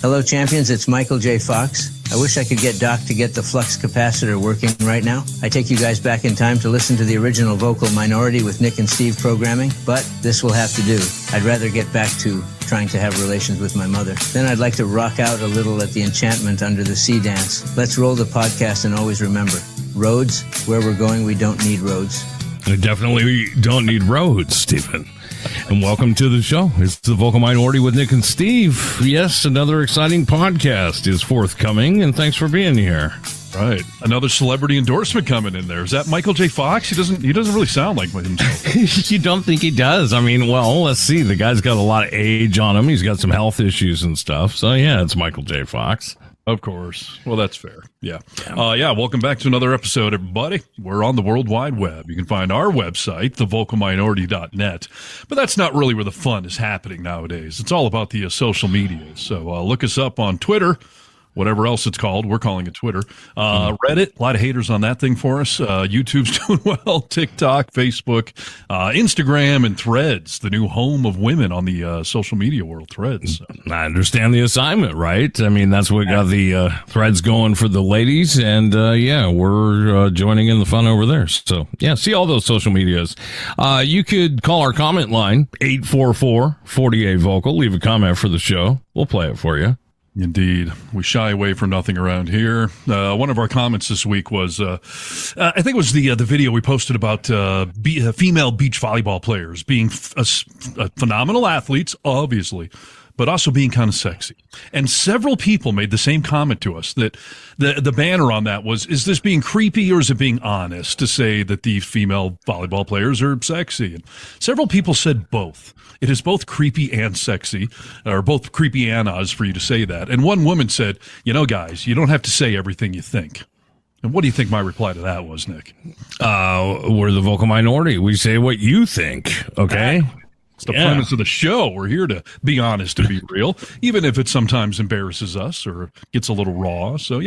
Hello, champions. It's Michael J. Fox. I wish I could get Doc to get the flux capacitor working right now. I take you guys back in time to listen to the original Vocal Minority with Nick and Steve programming, but this will have to do. I'd rather get back to trying to have relations with my mother. Then I'd like to rock out a little at the enchantment under the sea dance. Let's roll the podcast and always remember, roads, where we're going, we don't need roads. We definitely don't need roads, Stephen. And welcome to the show. It's the Vocal Minority with Nick and Steve. Yes, another exciting podcast is forthcoming, and thanks for being here. Right. Another celebrity endorsement coming in there. Is that Michael J. Fox? He doesn't really sound like himself. You don't think he does? I mean, well, let's see. The guy's got a lot of age on him. He's got some health issues and stuff. So, yeah, it's Michael J. Fox. Of course. Well, that's fair. Yeah. Welcome back to another episode, everybody. We're on the World Wide Web. You can find our website, thevocalminority.net. But that's not really where the fun is happening nowadays. It's all about the social media. So look us up on Twitter, whatever else it's called. We're calling it Twitter. Reddit, a lot of haters on that thing for us. YouTube's doing well. TikTok, Facebook, Instagram, and Threads, the new home of women on the social media world, Threads. I understand the assignment, right? I mean, that's what got the Threads going for the ladies. And, we're joining in the fun over there. So, yeah, see all those social medias. You could call our comment line, 844-48-VOCAL. Leave a comment for the show. We'll play it for you. Indeed. We shy away from nothing around here. One of our comments this week was, I think it was the video we posted about female beach volleyball players being phenomenal athletes, obviously, but also being kind of sexy. And several people made the same comment to us that the banner on that was, is this being creepy or is it being honest to say that the female volleyball players are sexy? And several people said both. It is both creepy and sexy, or both creepy and Oz for you to say that. And one woman said, guys, you don't have to say everything you think. And what do you think my reply to that was, Nick? We're the Vocal Minority. We say what you think, okay? It's the premise of the show. We're here to be honest and be real, even if it sometimes embarrasses us or gets a little raw. So,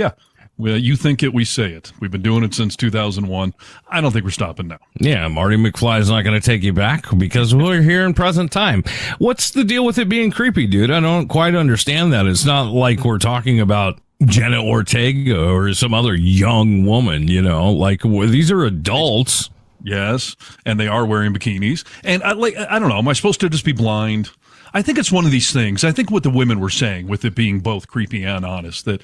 you think it, we say it. We've been doing it since 2001. I don't think we're stopping now. Yeah, Marty McFly's not going to take you back because we're here in present time. What's the deal with it being creepy, dude? I don't quite understand that. It's not like we're talking about Jenna Ortega or some other young woman, like these are adults. Yes, and they are wearing bikinis. And I don't know, am I supposed to just be blind? I think it's one of these things. I think what the women were saying, with it being both creepy and honest, that,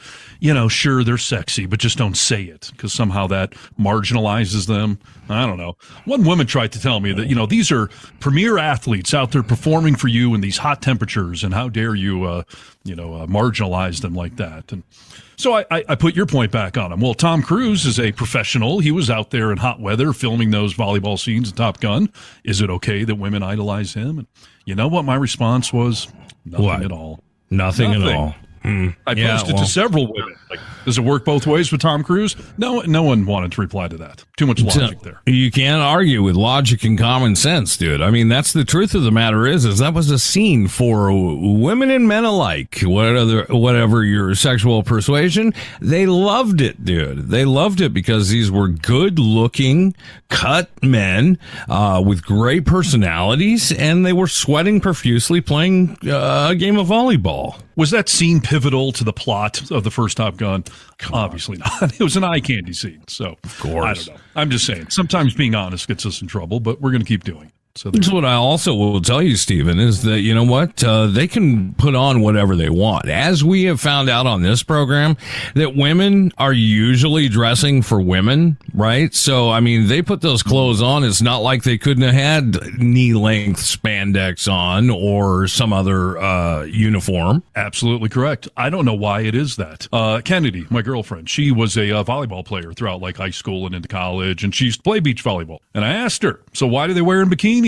sure, they're sexy, but just don't say it because somehow that marginalizes them. I don't know. One woman tried to tell me that, these are premier athletes out there performing for you in these hot temperatures, and how dare you, marginalize them like that. And so I put your point back on him. Well, Tom Cruise is a professional. He was out there in hot weather filming those volleyball scenes in Top Gun. Is it okay that women idolize him? And you know what my response was? Nothing at all. Nothing at all. I posted to several women. Like, does it work both ways with Tom Cruise? No one wanted to reply to that. Too much logic there. You can't argue with logic and common sense, dude. I mean, that's the truth of the matter is that was a scene for women and men alike. Whatever your sexual persuasion, they loved it, dude. They loved it because these were good-looking, cut men with great personalities, and they were sweating profusely playing a game of volleyball. Was that scene pivotal to the plot of the first Top Gun? Obviously not. It was an eye candy scene. So, of course. I don't know. I'm just saying, sometimes being honest gets us in trouble, but we're going to keep doing it. So that's what I also will tell you, Stephen, is that, you know what, they can put on whatever they want. As we have found out on this program, that women are usually dressing for women, right? So, I mean, they put those clothes on. It's not like they couldn't have had knee-length spandex on or some other uniform. Absolutely correct. I don't know why it is that. Kennedy, my girlfriend, she was a volleyball player throughout like high school and into college, and she used to play beach volleyball. And I asked her, so why do they wear in bikinis?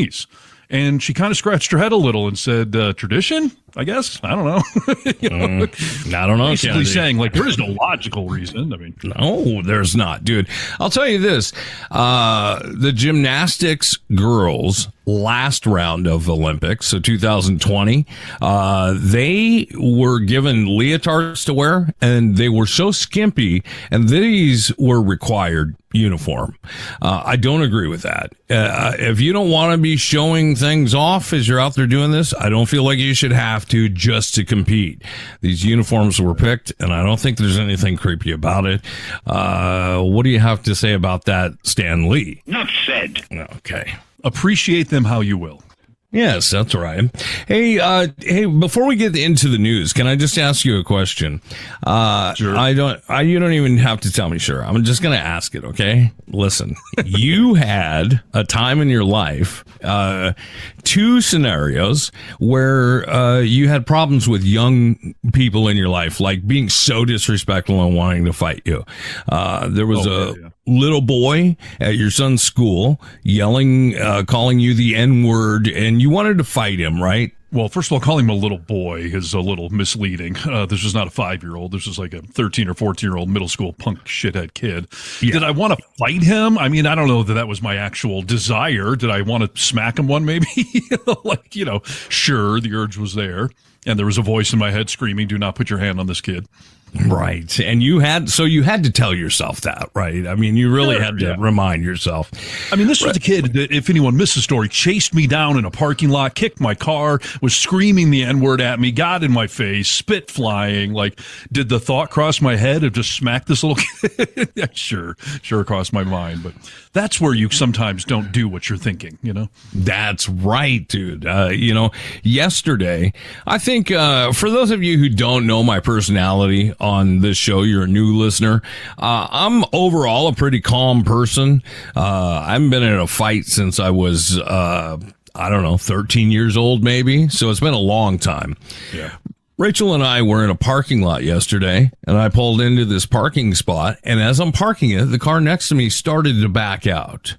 And she kind of scratched her head a little and said, tradition, I guess. I don't know. I don't know. Basically Kennedy. Saying, like, there is no logical reason. I mean, no, there's not, dude. I'll tell you this. The gymnastics girls last round of Olympics, so 2020, they were given leotards to wear, and they were so skimpy, and these were required uniform. I don't agree with that. If you don't want to be showing things off as you're out there doing this, I don't feel like you should have to just to compete. These uniforms were picked, and I don't think there's anything creepy about it. What do you have to say about that, Stan Lee? Not said. Okay. Appreciate them how you will. Yes, that's right. Hey, before we get into the news, can I just ask you a question? Sure. You don't even have to tell me, sure. I'm just going to ask it, okay? Listen, you had a time in your life, two scenarios where, you had problems with young people in your life, like being so disrespectful and wanting to fight you. There was little boy at your son's school yelling, calling you the N-word, and you wanted to fight him, right? Well, first of all, calling him a little boy is a little misleading. This was not a 5-year-old. This was like a 13 or 14-year-old middle school punk shithead kid. Yeah. Did I want to fight him? I mean, I don't know that was my actual desire. Did I want to smack him one maybe? Sure, the urge was there. And there was a voice in my head screaming, do not put your hand on this kid. Right. And you had to tell yourself that, right? I mean, you really had to remind yourself. I mean, this was the kid that, if anyone missed the story, chased me down in a parking lot, kicked my car, was screaming the N-word at me, got in my face, spit flying. Like, did the thought cross my head of just smack this little kid? Yeah, sure crossed my mind. But that's where you sometimes don't do what you're thinking, you know? That's right, dude. Yesterday, I think for those of you who don't know my personality on this show, you're a new listener. I'm overall a pretty calm person. I haven't been in a fight since I was, 13 years old, maybe. So it's been a long time. Yeah. Rachel and I were in a parking lot yesterday, and I pulled into this parking spot, and as I'm parking it, the car next to me started to back out.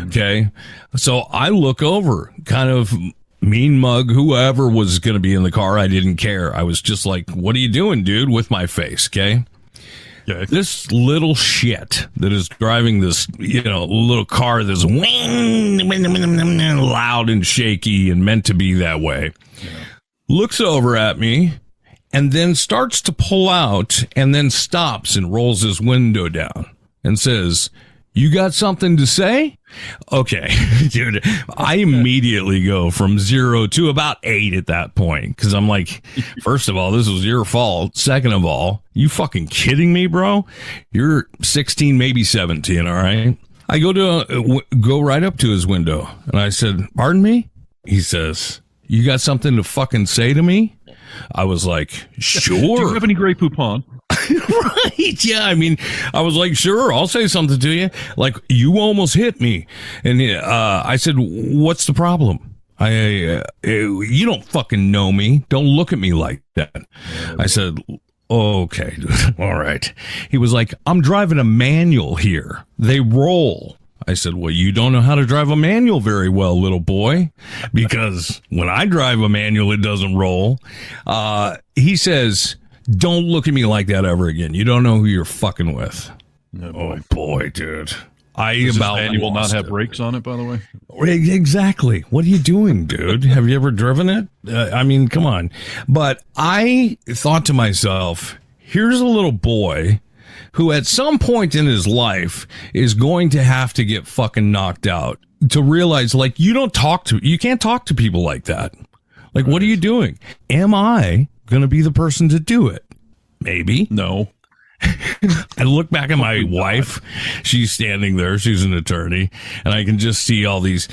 Okay. So I look over, kind of mean mug whoever was going to be in the car. I didn't care. I was just like, what are you doing, dude, with my face? Okay. Yeah. This little shit that is driving this, little car that's loud and shaky and meant to be that way, looks over at me and then starts to pull out and then stops and rolls his window down and says, you got something to say? Okay, dude, I immediately go from 0 to about 8 at that point. Cause I'm like, first of all, this was your fault. Second of all, you fucking kidding me, bro? You're 16, maybe 17. All right. I go right up to his window and I said, pardon me? He says, you got something to fucking say to me? I was like, sure. Do you have any Grey Poupon? Right. Yeah. I mean, I was like, sure, I'll say something to you. Like, you almost hit me. And I said, what's the problem? You don't fucking know me. Don't look at me like that. I said, okay, dude. All right. He was like, I'm driving a manual here. They roll. I said, well, you don't know how to drive a manual very well, little boy, because when I drive a manual, it doesn't roll. He says, don't look at me like that ever again. You don't know who you're fucking with. Oh, boy, dude. Does this manual not have brakes on it, by the way? Exactly. What are you doing, dude? Have you ever driven it? I mean, come on. But I thought to myself, here's a little boy who at some point in his life is going to have to get fucking knocked out to realize, like, you can't talk to people like that. Like, what are you doing? Am I going to be the person to do it? Maybe. No. I look back at my wife. She's standing there. She's an attorney. And I can just see all these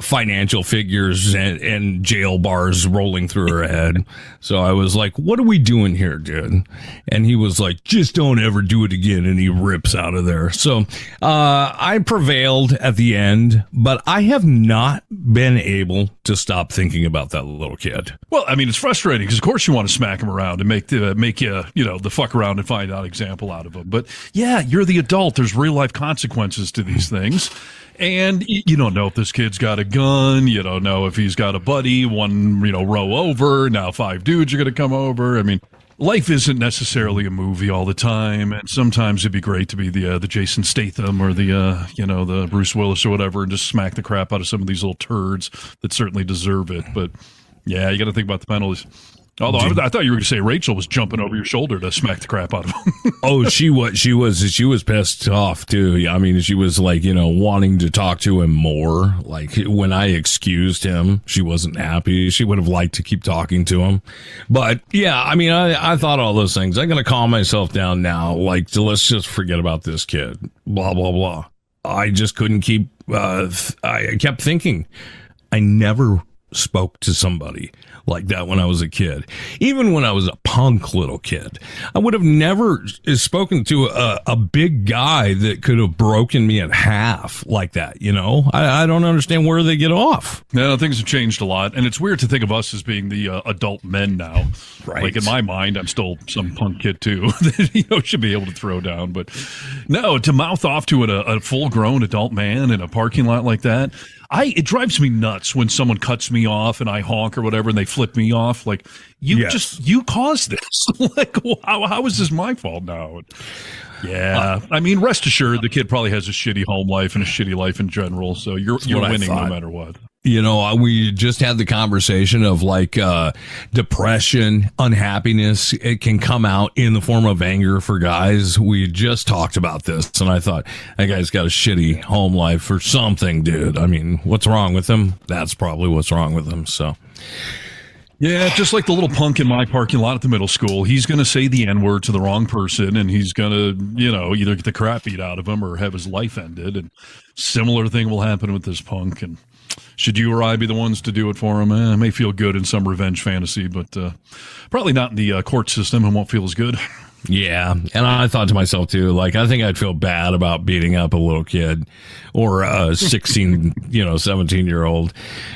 financial figures and jail bars rolling through her head. So I was like, what are we doing here, dude? And he was like, just don't ever do it again. And he rips out of there. So I prevailed at the end, but I have not been able to stop thinking about that little kid. Well, I mean, it's frustrating because, of course, you want to smack him around and make you, the fuck around and find out example out of him. But yeah, you're the adult. There's real life consequences to these things. And you don't know if this kid's got a gun. You don't know if he's got a buddy, one, row over. Now 5 dudes are going to come over. I mean, life isn't necessarily a movie all the time, and sometimes it'd be great to be the Jason Statham or the Bruce Willis or whatever, and just smack the crap out of some of these little turds that certainly deserve it. But yeah, you got to think about the penalties. Although I thought you were going to say Rachel was jumping over your shoulder to smack the crap out of him. Oh, she was pissed off too. I mean, she was like, wanting to talk to him more. Like when I excused him, she wasn't happy. She would have liked to keep talking to him. But yeah, I mean, I thought all those things. I'm going to calm myself down now. Like, let's just forget about this kid. Blah, blah, blah. I just couldn't keep, I kept thinking, I never spoke to somebody like that when I was a kid. Even when I was a punk little kid, I would have never spoken to a big guy that could have broken me in half like that. I don't understand where they get off. No, things have changed a lot, and it's weird to think of us as being the adult men now. Right. Like in my mind, I'm still some punk kid too that should be able to throw down. But no, to mouth off to a full-grown adult man in a parking lot like that. It drives me nuts when someone cuts me off and I honk or whatever and they flip me off. Like, you caused this. Like, how is this my fault now? Yeah. I mean, rest assured, the kid probably has a shitty home life and a shitty life in general. So you're winning no matter what. We just had the conversation of like depression, unhappiness. It can come out in the form of anger for guys. We just talked about this, and I thought, that guy's got a shitty home life or something, dude. I mean, what's wrong with him? That's probably what's wrong with him. So. Yeah, just like the little punk in my parking lot at the middle school. He's going to say the N-word to the wrong person, and he's going to, either get the crap beat out of him or have his life ended. And similar thing will happen with this punk. And should you or I be the ones to do it for him? It may feel good in some revenge fantasy, but probably not in the court system and won't feel as good. Yeah, and I thought to myself, too, like, I think I'd feel bad about beating up a little kid or a 16, 17-year-old.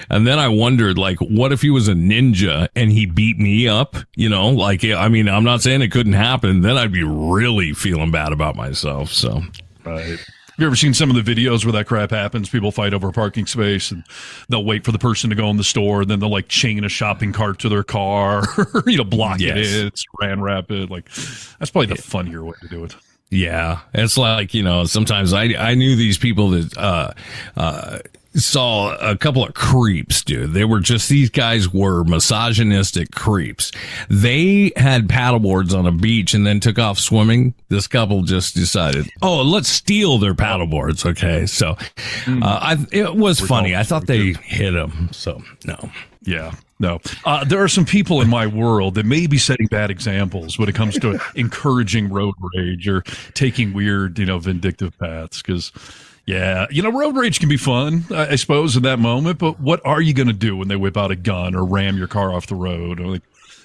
And then I wondered, like, what if he was a ninja and he beat me up? I'm not saying it couldn't happen. Then I'd be really feeling bad about myself, so. Right. Have you ever seen some of the videos where that crap happens? People fight over a parking space and they'll wait for the person to go in the store, and then they'll like chain a shopping cart to their car, block it in, it's ran rapid. Like, that's probably the funnier way to do it. Yeah. It's like, sometimes I knew these people that, saw a couple of creeps, dude. These guys were misogynistic creeps. They had paddleboards on a beach and then took off swimming. This couple just decided, let's steal their paddleboards. Okay. So, it was funny. I thought they hit them. So, no. Yeah. No. There are some people in my world that may be setting bad examples when it comes to encouraging road rage or taking weird, vindictive paths. Because, yeah, road rage can be fun, I suppose, in that moment. But what are you going to do when they whip out a gun or ram your car off the road? Like,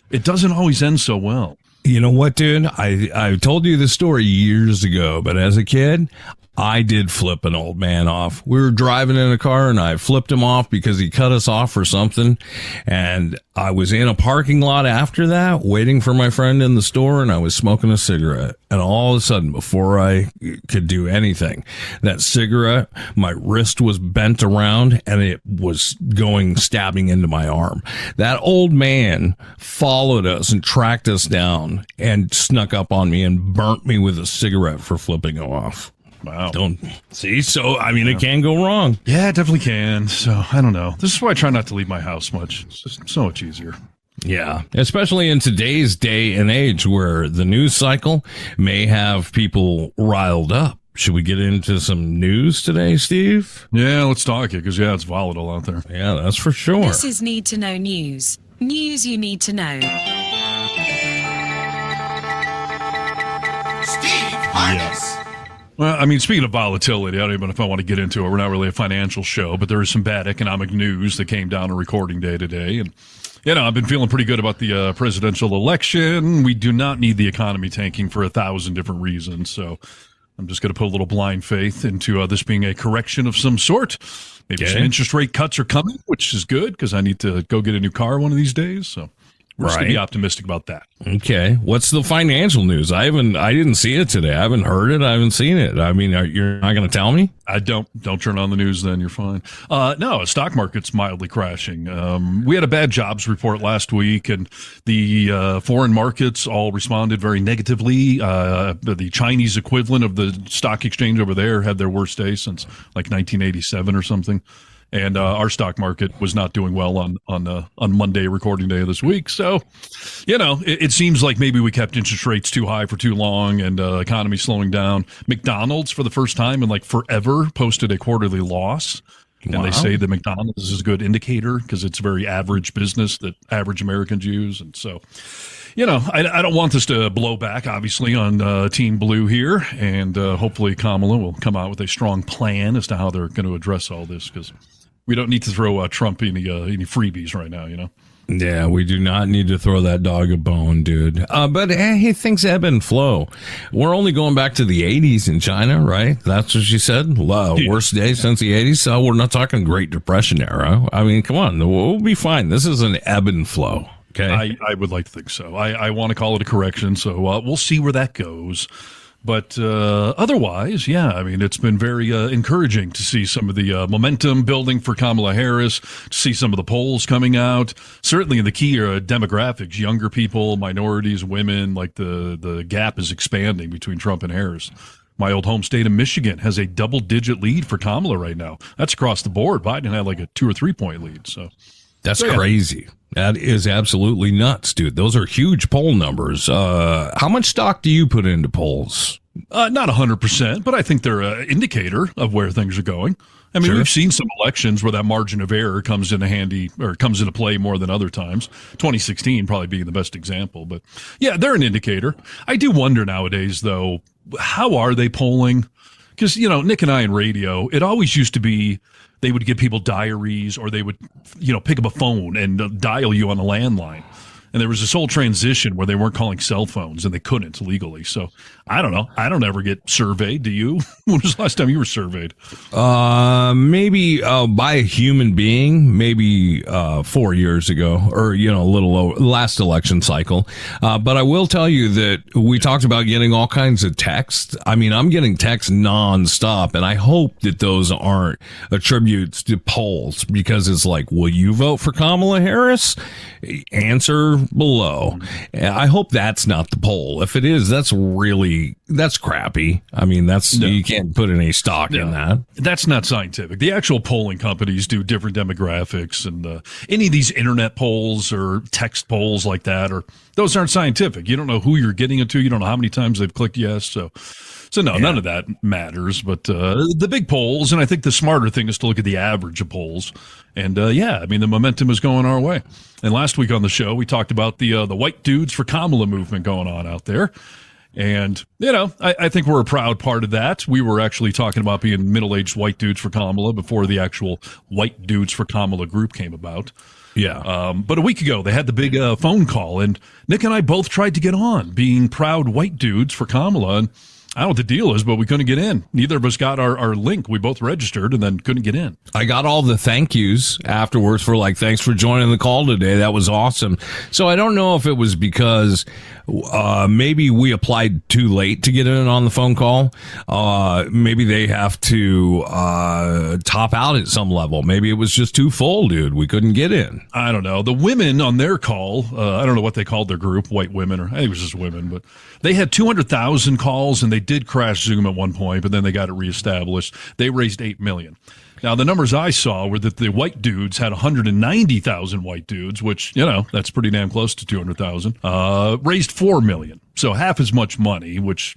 it doesn't always end so well. You know what, dude? I told you this story years ago, but as a kid, I did flip an old man off. We were driving in a car and I flipped him off because he cut us off for something. And I was in a parking lot after that, waiting for my friend in the store, and I was smoking a cigarette. And all of a sudden, before I could do anything, that cigarette, my wrist was bent around and it was stabbing into my arm. That old man followed us and tracked us down and snuck up on me and burnt me with a cigarette for flipping him off. Wow. Don't see. So, it can go wrong. Yeah, it definitely can. So, I don't know. This is why I try not to leave my house much. It's just so much easier. Yeah, especially in today's day and age where the news cycle may have people riled up. Should we get into some news today, Steve? Yeah, let's talk it because, it's volatile out there. Yeah, that's for sure. This is Need to Know News. News you need to know. Steve Harness. Well, speaking of volatility, I don't even know if I want to get into it. We're not really a financial show, but there is some bad economic news that came down on recording day today. And, I've been feeling pretty good about the presidential election. We do not need the economy tanking for 1,000 different reasons. So I'm just going to put a little blind faith into this being a correction of some sort. Maybe some interest rate cuts are coming, which is good because I need to go get a new car one of these days. So We're just going to be Right. optimistic about that. Okay. What's the financial news? I didn't see it today. I haven't heard it. I haven't seen it. I mean, you're not going to tell me? I don't turn on the news. Then you're fine. No, stock market's mildly crashing. We had a bad jobs report last week, and the foreign markets all responded very negatively. The Chinese equivalent of the stock exchange over there had their worst day since like 1987 or something. And our stock market was not doing well on Monday, recording day of this week. So, it seems like maybe we kept interest rates too high for too long, and economy slowing down. McDonald's, for the first time in like forever, posted a quarterly loss. And they say that McDonald's is a good indicator because it's a very average business that average Americans use. And so, I don't want this to blow back, obviously, on Team Blue here. And hopefully Kamala will come out with a strong plan as to how they're going to address all this, because we don't need to throw Trump any freebies right now, Yeah, we do not need to throw that dog a bone, dude. But hey, things ebb and flow. We're only going back to the 80s in China, right? That's what she said. Worst day since the 80s. So we're not talking Great Depression era. I mean, come on, we'll be fine. This is an ebb and flow. Okay. I would like to think so. I want to call it a correction. So we'll see where that goes. But otherwise, yeah, I mean, it's been very encouraging to see some of the momentum building for Kamala Harris, to see some of the polls coming out. Certainly in the key demographics, younger people, minorities, women, like the gap is expanding between Trump and Harris. My old home state of Michigan has a double-digit lead for Kamala right now. That's across the board. Biden had like a 2 or 3 point lead. So that's crazy. That is absolutely nuts, dude. Those are huge poll numbers. How much stock do you put into polls? Not 100%, but I think they're an indicator of where things are going. I mean, We've seen some elections where that margin of error comes into play more than other times. 2016 probably being the best example, but yeah, they're an indicator. I do wonder nowadays, though, how are they polling? Because, Nick and I in radio, it always used to be they would give people diaries, or they would, pick up a phone and dial you on a landline. And there was this whole transition where they weren't calling cell phones, and they couldn't legally. So I don't know. I don't ever get surveyed. Do you? When was the last time you were surveyed? Maybe by a human being, maybe 4 years ago, or a little over, last election cycle. But I will tell you that we talked about getting all kinds of texts. I mean, I'm getting texts nonstop, and I hope that those aren't attributes to polls, because it's like, will you vote for Kamala Harris? Answer below. I hope that's not the poll. If it is, that's crappy. I mean, you can't put any stock in that. That's not scientific. The actual polling companies do different demographics, and any of these internet polls or text polls like that, those aren't scientific. You don't know who you're getting it to. You don't know how many times they've clicked yes. So no, none of that matters. But the big polls, and I think the smarter thing is to look at the average of polls. And I mean, the momentum is going our way. And last week on the show, we talked about the white dudes for Kamala movement going on out there. And, I think we're a proud part of that. We were actually talking about being middle-aged white dudes for Kamala before the actual white dudes for Kamala group came about. Yeah. But a week ago, they had the big phone call, and Nick and I both tried to get on, being proud white dudes for Kamala. And I don't know what the deal is, but we couldn't get in. Neither of us got our link. We both registered and then couldn't get in. I got all the thank yous afterwards for thanks for joining the call today. That was awesome. So I don't know if it was because maybe we applied too late to get in on the phone call. Maybe they have to top out at some level. Maybe it was just too full, dude. We couldn't get in. I don't know. The women on their call, I don't know what they called their group, white women, or I think it was just women, but they had 200,000 calls, and they did crash Zoom at one point, but then they got it reestablished. They raised $8 million. Now, the numbers I saw were that the white dudes had 190,000 white dudes, which, that's pretty damn close to 200,000, raised $4 million. So half as much money, which,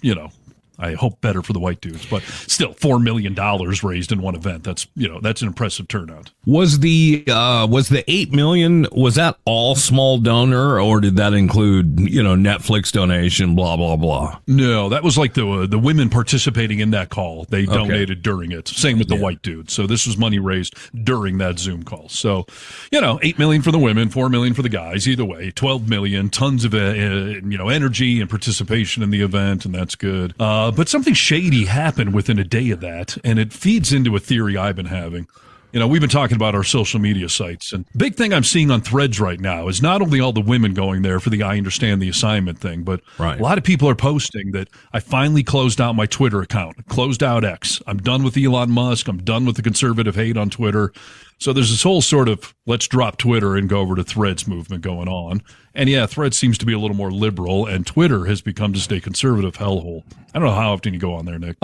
I hope better for the white dudes, but still $4 million raised in one event. That's an impressive turnout. Was the 8 million, was that all small donor, or did that include, Netflix donation, blah, blah, blah? No, that was like the women participating in that call. They donated during it. Same with the white dudes. So this was money raised during that Zoom call. So, 8 million for the women, 4 million for the guys. Either way, 12 million, tons of, energy and participation in the event. And that's good. But something shady happened within a day of that, and it feeds into a theory I've been having. We've been talking about our social media sites, and big thing I'm seeing on Threads right now is not only all the women going there for the I understand the assignment thing, but Right. a lot of people are posting that I finally closed out my Twitter account, closed out X. I'm done with Elon Musk. I'm done with the conservative hate on Twitter. So there's this whole sort of let's drop Twitter and go over to Threads movement going on. And yeah, Threads seems to be a little more liberal, and Twitter has become just a conservative hellhole. I don't know how often you go on there, Nick.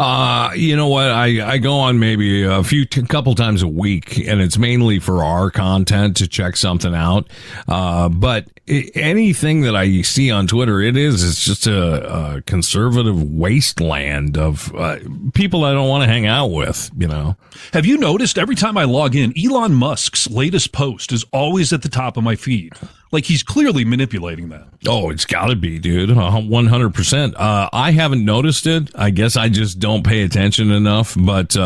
You know what? I go on maybe a couple times a week, and it's mainly for our content to check something out. But anything that I see on Twitter, it's just a conservative wasteland of people I don't want to hang out with, Have you noticed every time I log in, Elon Musk's latest post is always at the top of my feed? Like he's clearly manipulating that. Oh, it's got to be, dude. 100%. I haven't noticed it. I guess I just don't pay attention enough, but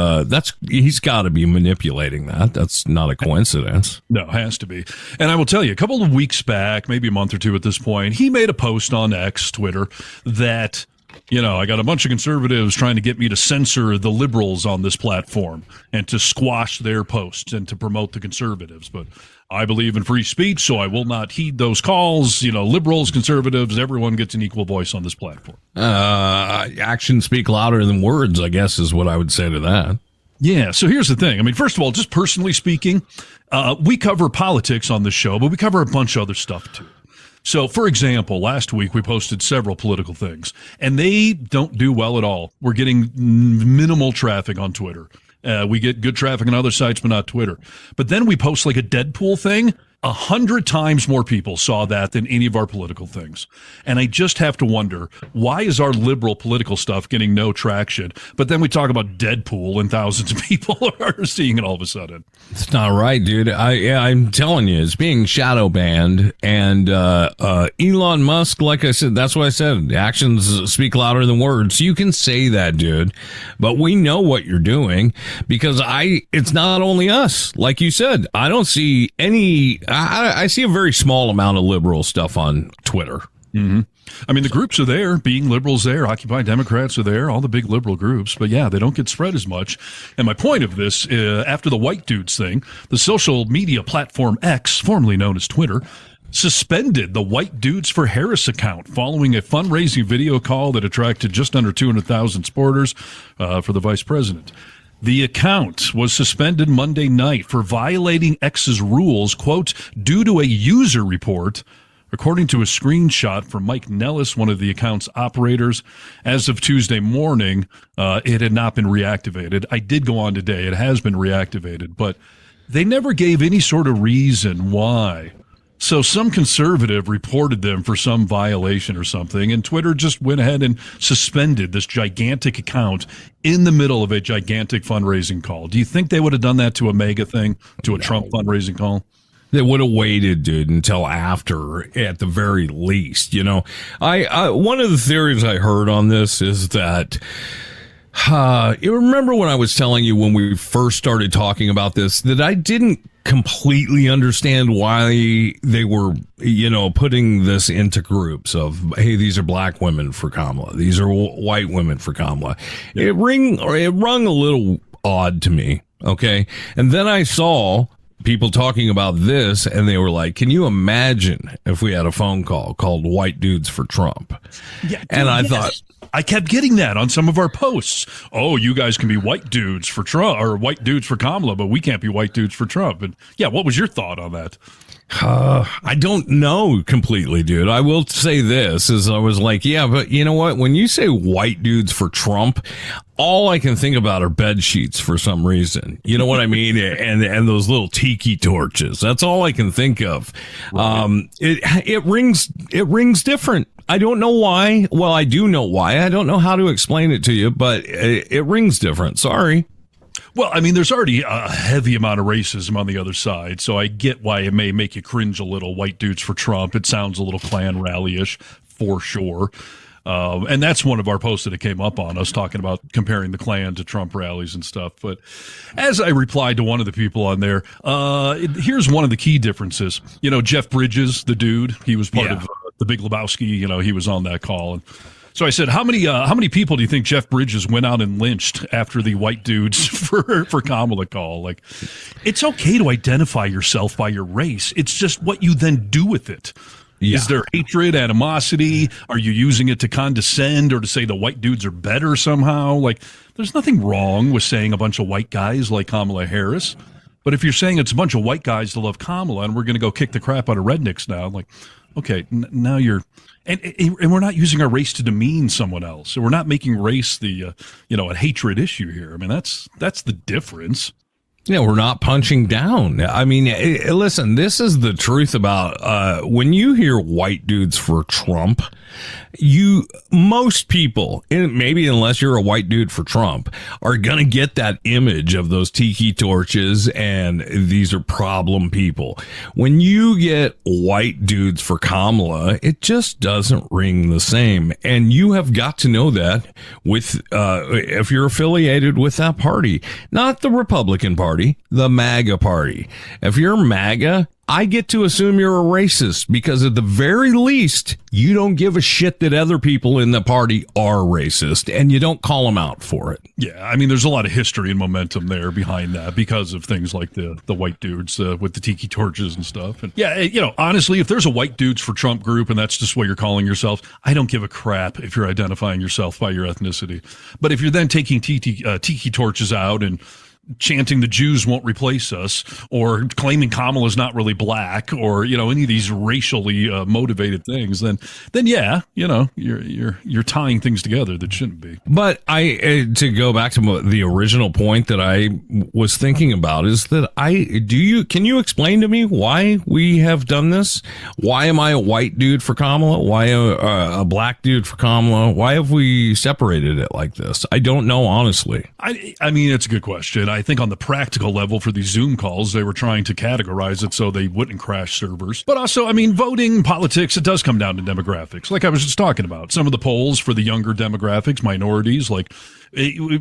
he's got to be manipulating that. That's not a coincidence. No, it has to be. And I will tell you, a couple of weeks back, maybe a month or two at this point, he made a post on X, Twitter, that I got a bunch of conservatives trying to get me to censor the liberals on this platform and to squash their posts and to promote the conservatives. But I believe in free speech, so I will not heed those calls. Liberals, conservatives, everyone gets an equal voice on this platform. Actions speak louder than words, I guess, is what I would say to that. Yeah, so here's the thing. I mean, first of all, just personally speaking, we cover politics on this show, but we cover a bunch of other stuff too. So, for example, last week we posted several political things, and they don't do well at all. We're getting minimal traffic on Twitter. We get good traffic on other sites, but not Twitter. But then we post like a Deadpool thing. 100 times more people saw that than any of our political things. And I just have to wonder, why is our liberal political stuff getting no traction? But then we talk about Deadpool and thousands of people are seeing it all of a sudden. It's not right, dude. I'm telling you, it's being shadow banned. And Elon Musk, like I said, that's what I said. Actions speak louder than words. You can say that, dude. But we know what you're doing because it's not only us. Like you said, I don't see any... I see a very small amount of liberal stuff on Twitter. Mm-hmm. I mean, the groups are there, being liberals there, Occupy Democrats are there, all the big liberal groups. But yeah, they don't get spread as much. And my point of this, after the white dudes thing, the social media platform X, formerly known as Twitter, suspended the White Dudes for Harris account following a fundraising video call that attracted just under 200,000 supporters for the vice president. The account was suspended Monday night for violating X's rules, quote, due to a user report, according to a screenshot from Mike Nellis, one of the account's operators. As of Tuesday morning, it had not been reactivated. I did go on today. It has been reactivated, but they never gave any sort of reason why. So some conservative reported them for some violation or something, and Twitter just went ahead and suspended this gigantic account in the middle of a gigantic fundraising call. Do you think they would have done that to a mega thing, to a Trump fundraising call? They would have waited, dude, until after, at the very least. I one of the theories I heard on this is that you remember when I was telling you when we first started talking about this that I didn't completely understand why they were, putting this into groups of, hey, these are black women for Kamala. These are white women for Kamala. Yeah. It rung a little odd to me. Okay. And then I saw people talking about this and they were like, can you imagine if we had a phone call called White Dudes for Trump? Yeah, and I thought, I kept getting that on some of our posts. Oh, you guys can be white dudes for Trump or white dudes for Kamala, but we can't be white dudes for Trump. And yeah, what was your thought on that? I don't know completely, dude. I will say this is I was like, yeah, but you know what? When you say white dudes for Trump, all I can think about are bed sheets for some reason. You know what I mean? and those little tiki torches. That's all I can think of. Right. It rings different. I don't know why. Well, I do know why. I don't know how to explain it to you, but it rings different. Sorry. Well, I mean, there's already a heavy amount of racism on the other side, so I get why it may make you cringe a little. White dudes for Trump. It sounds a little Klan rally-ish for sure. And that's one of our posts that it came up on, us talking about comparing the Klan to Trump rallies and stuff. But as I replied to one of the people on there, here's one of the key differences. Jeff Bridges, the dude, he was part of The Big Lebowski. He was on that call. And So I said, how many people do you think Jeff Bridges went out and lynched after the white dudes for Kamala call? Like, it's okay to identify yourself by your race. It's just what you then do with it. Yeah. Is there hatred, animosity? Are you using it to condescend or to say the white dudes are better somehow? Like, there's nothing wrong with saying a bunch of white guys like Kamala Harris. But if you're saying it's a bunch of white guys that love Kamala and we're going to go kick the crap out of rednecks now, like, okay, now you're... And we're not using our race to demean someone else. So we're not making race the, a hatred issue here. I mean, that's the difference. Yeah, we're not punching down. I mean, listen, this is the truth about when you hear white dudes for Trump, most people, maybe unless you're a white dude for Trump, are going to get that image of those tiki torches and these are problem people. When you get white dudes for Kamala, it just doesn't ring the same. And you have got to know that with if you're affiliated with that party, not the Republican Party, the MAGA party. If you're MAGA, I get to assume you're a racist because at the very least, you don't give a shit that other people in the party are racist and you don't call them out for it. Yeah, I mean, there's a lot of history and momentum there behind that because of things like the white dudes with the tiki torches and stuff. And yeah, honestly, if there's a white dudes for Trump group and that's just what you're calling yourself, I don't give a crap if you're identifying yourself by your ethnicity. But if you're then taking tiki torches out and chanting the Jews won't replace us, or claiming Kamala's not really black, or any of these racially motivated things, then yeah, you're tying things together that shouldn't be. But to go back to the original point that I was thinking about is that can you explain to me why we have done this? Why am I a white dude for Kamala? Why a black dude for Kamala? Why have we separated it like this? I don't know, honestly. I mean, it's a good question. I think on the practical level for these Zoom calls, they were trying to categorize it so they wouldn't crash servers. But also, I mean, voting, politics, it does come down to demographics. Like I was just talking about, some of the polls for the younger demographics, minorities, like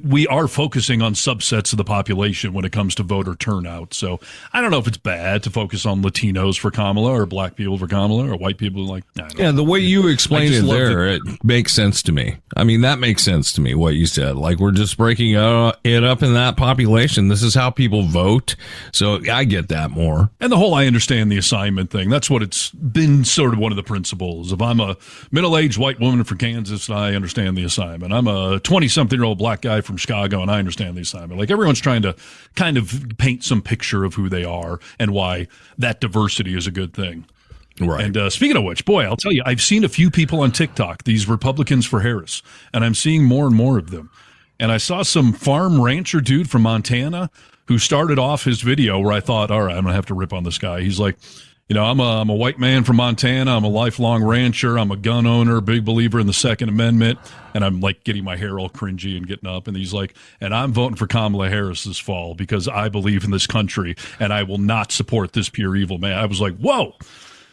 we are focusing on subsets of the population when it comes to voter turnout. So I don't know if it's bad to focus on Latinos for Kamala or black people for Kamala or white people like. Yeah, the way you explained it there, it makes sense to me. I mean, that makes sense to me, what you said. Like, we're just breaking it up in that population. This is how people vote. So I get that more. And the whole I understand the assignment thing, that's what it's been sort of one of the principles. If I'm a middle-aged white woman from Kansas, I understand the assignment. I'm a 20-something-year-old black guy from Chicago, and I understand the assignment. Like, everyone's trying to kind of paint some picture of who they are and why that diversity is a good thing. Right. And speaking of which, boy, I'll tell you, I've seen a few people on TikTok, these Republicans for Harris, and I'm seeing more and more of them. And I saw some farm rancher dude from Montana who started off his video where I thought, all right, I'm going to have to rip on this guy. He's like, I'm a white man from Montana. I'm a lifelong rancher. I'm a gun owner, big believer in the Second Amendment. And I'm like getting my hair all cringy and getting up. And he's like, and I'm voting for Kamala Harris this fall because I believe in this country and I will not support this pure evil man. I was like, whoa.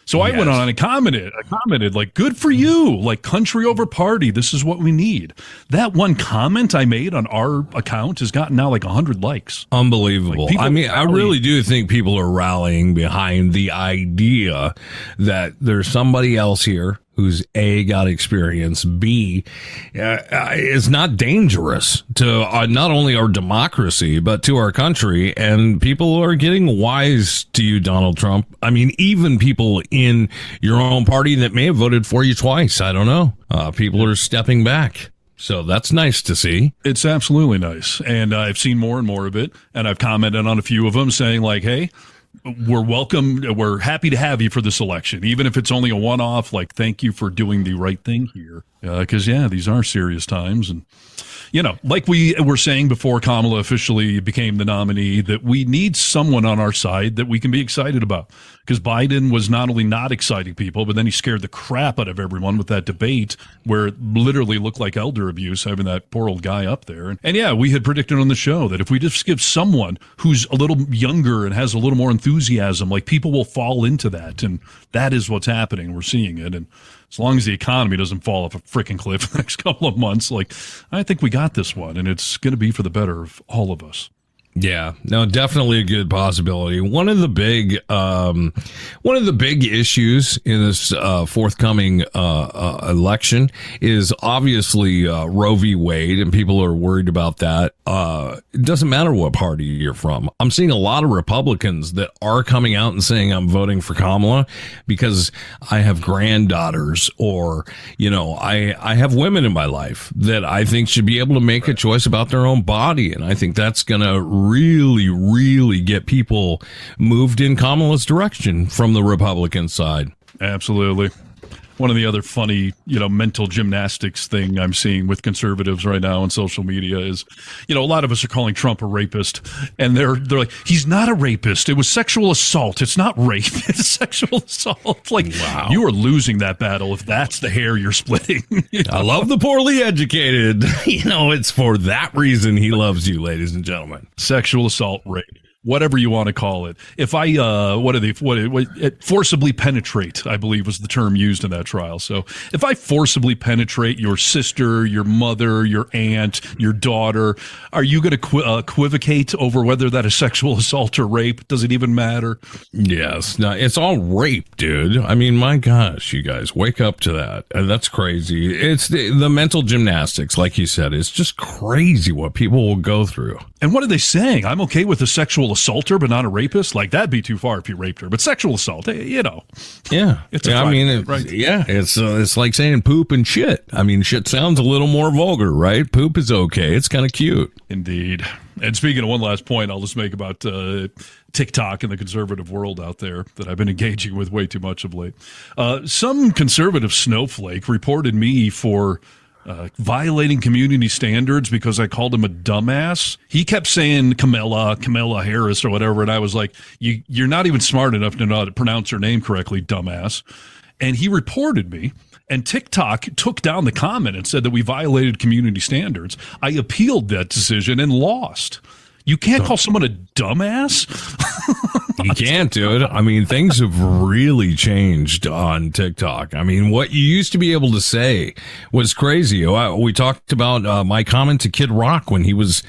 So I went on and commented like, good for you, like country over party. This is what we need. That one comment I made on our account has gotten now like 100 likes. Unbelievable. Like, I mean, I really do think people are rallying behind the idea that there's somebody else here who's A, got experience, B, is not dangerous to not only our democracy, but to our country. And people are getting wise to you, Donald Trump. I mean, even people in your own party that may have voted for you twice. I don't know. People are stepping back. So that's nice to see. It's absolutely nice. And I've seen more and more of it. And I've commented on a few of them saying like, hey, we're welcome. We're happy to have you for this election, even if it's only a one-off. Like, thank you for doing the right thing here. Because, these are serious times. And, like we were saying before Kamala officially became the nominee, that we need someone on our side that we can be excited about. Because Biden was not only not exciting people, but then he scared the crap out of everyone with that debate where it literally looked like elder abuse, having that poor old guy up there. And we had predicted on the show that if we just give someone who's a little younger and has a little more enthusiasm, like, people will fall into that. And that is what's happening. We're seeing it. And as long as the economy doesn't fall off a freaking cliff the next couple of months, like, I think we got this one, and it's going to be for the better of all of us. Yeah, no, definitely a good possibility. One of the big issues in this forthcoming election is obviously Roe v. Wade, and people are worried about that. It doesn't matter what party you're from. I'm seeing a lot of Republicans that are coming out and saying I'm voting for Kamala because I have granddaughters, or I have women in my life that I think should be able to make a choice about their own body, and I think that's going to really get people moved in Kamala's direction from the Republican side. Absolutely. One of the other funny, mental gymnastics thing I'm seeing with conservatives right now on social media is, a lot of us are calling Trump a rapist, and they're like, he's not a rapist. It was sexual assault. It's not rape. It's sexual assault. Like, wow. You are losing that battle if that's the hair you're splitting. I love the poorly educated. It's for that reason he loves you, ladies and gentlemen. Sexual assault, rape. Whatever you want to call it. If I, forcibly penetrate, I believe was the term used in that trial. So if I forcibly penetrate your sister, your mother, your aunt, your daughter, are you going to equivocate over whether that is sexual assault or rape? Does it even matter? Yes. No, it's all rape, dude. I mean, my gosh, you guys, wake up to that. That's crazy. It's the mental gymnastics, like you said. It's just crazy what people will go through. And what are they saying? I'm okay with a sexual assaulter, but not a rapist. Like, that'd be too far if you raped her. But sexual assault, Yeah, it's right? Yeah, it's like saying poop and shit. I mean, shit sounds a little more vulgar, right? Poop is okay. It's kind of cute. Indeed. And speaking of one last point, I'll just make about TikTok and the conservative world out there that I've been engaging with way too much of late. Some conservative snowflake reported me for violating community standards because I called him a dumbass. He kept saying Kamala Harris or whatever, and I was like, you're not even smart enough to know how to pronounce her name correctly, dumbass. And he reported me, and TikTok took down the comment and said that we violated community standards. I appealed that decision and lost. You can't call someone a dumbass? You can't do it. I mean, things have really changed on TikTok. I mean, what you used to be able to say was crazy. We talked about my comment to Kid Rock when he was,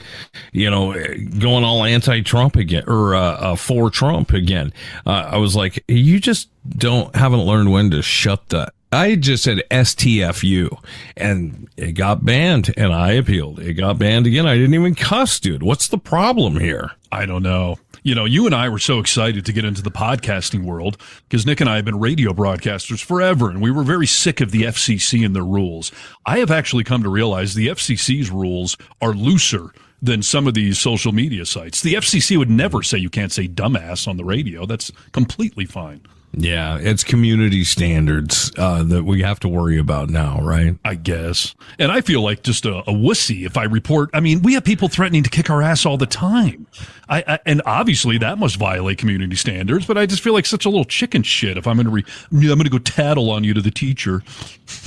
going all anti-Trump again, or for Trump again. I was like, you just haven't learned when to shut that. I just said STFU, and it got banned, and I appealed. It got banned again. I didn't even cuss, dude. What's the problem here? I don't know. You and I were so excited to get into the podcasting world because Nick and I have been radio broadcasters forever, and we were very sick of the FCC and their rules. I have actually come to realize the FCC's rules are looser than some of these social media sites. The FCC would never say you can't say dumbass on the radio. That's completely fine. Yeah, it's community standards that we have to worry about now, right? I guess. And I feel like just a wussy if I report. I mean, we have people threatening to kick our ass all the time. And obviously that must violate community standards, but I just feel like such a little chicken shit if I'm going to go tattle on you to the teacher.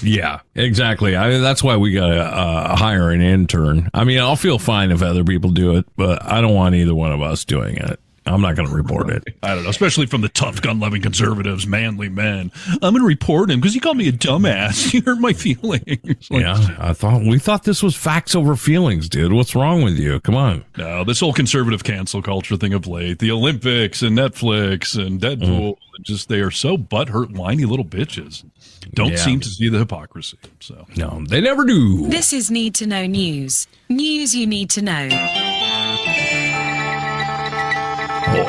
Yeah, exactly. That's why we got to hire an intern. I mean, I'll feel fine if other people do it, but I don't want either one of us doing it. I'm not going to report it. I don't know, especially from the tough gun-loving conservatives, manly men. I'm going to report him because he called me a dumbass. You hurt my feelings. Yeah, we thought this was facts over feelings, dude. What's wrong with you? Come on. No, this whole conservative cancel culture thing of late, the Olympics and Netflix and Deadpool, they are so butthurt, whiny little bitches. Don't seem to see the hypocrisy. So no, they never do. This is Need to Know News. News you need to know.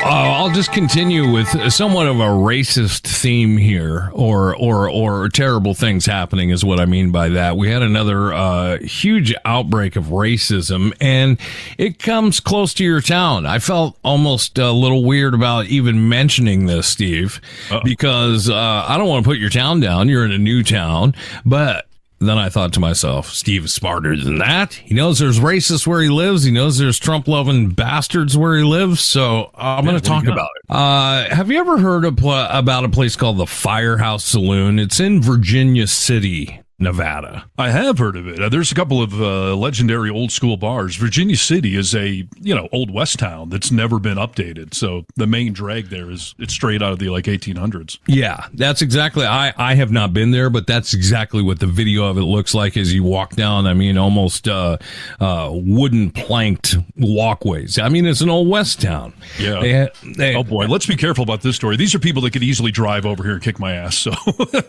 I'll just continue with somewhat of a racist theme here, or terrible things happening is what I mean by that. We had another huge outbreak of racism, and it comes close to your town. I felt almost a little weird about even mentioning this, Steve, because I don't want to put your town down. You're in a new town, but then I thought to myself, Steve is smarter than that. He knows there's racists where he lives. He knows there's Trump-loving bastards where he lives. So I'm going to talk about it. Have you ever heard about a place called the Firehouse Saloon? It's in Virginia City. Nevada. I have heard of it. There's a couple of legendary old school bars. Virginia City is a, old West town that's never been updated. So the main drag there it's straight out of the 1800s. Yeah, that's exactly. I have not been there, but that's exactly what the video of it looks like as you walk down. I mean, almost wooden planked walkways. I mean, it's an old West town. Yeah. Oh boy, let's be careful about this story. These are people that could easily drive over here and kick my ass. So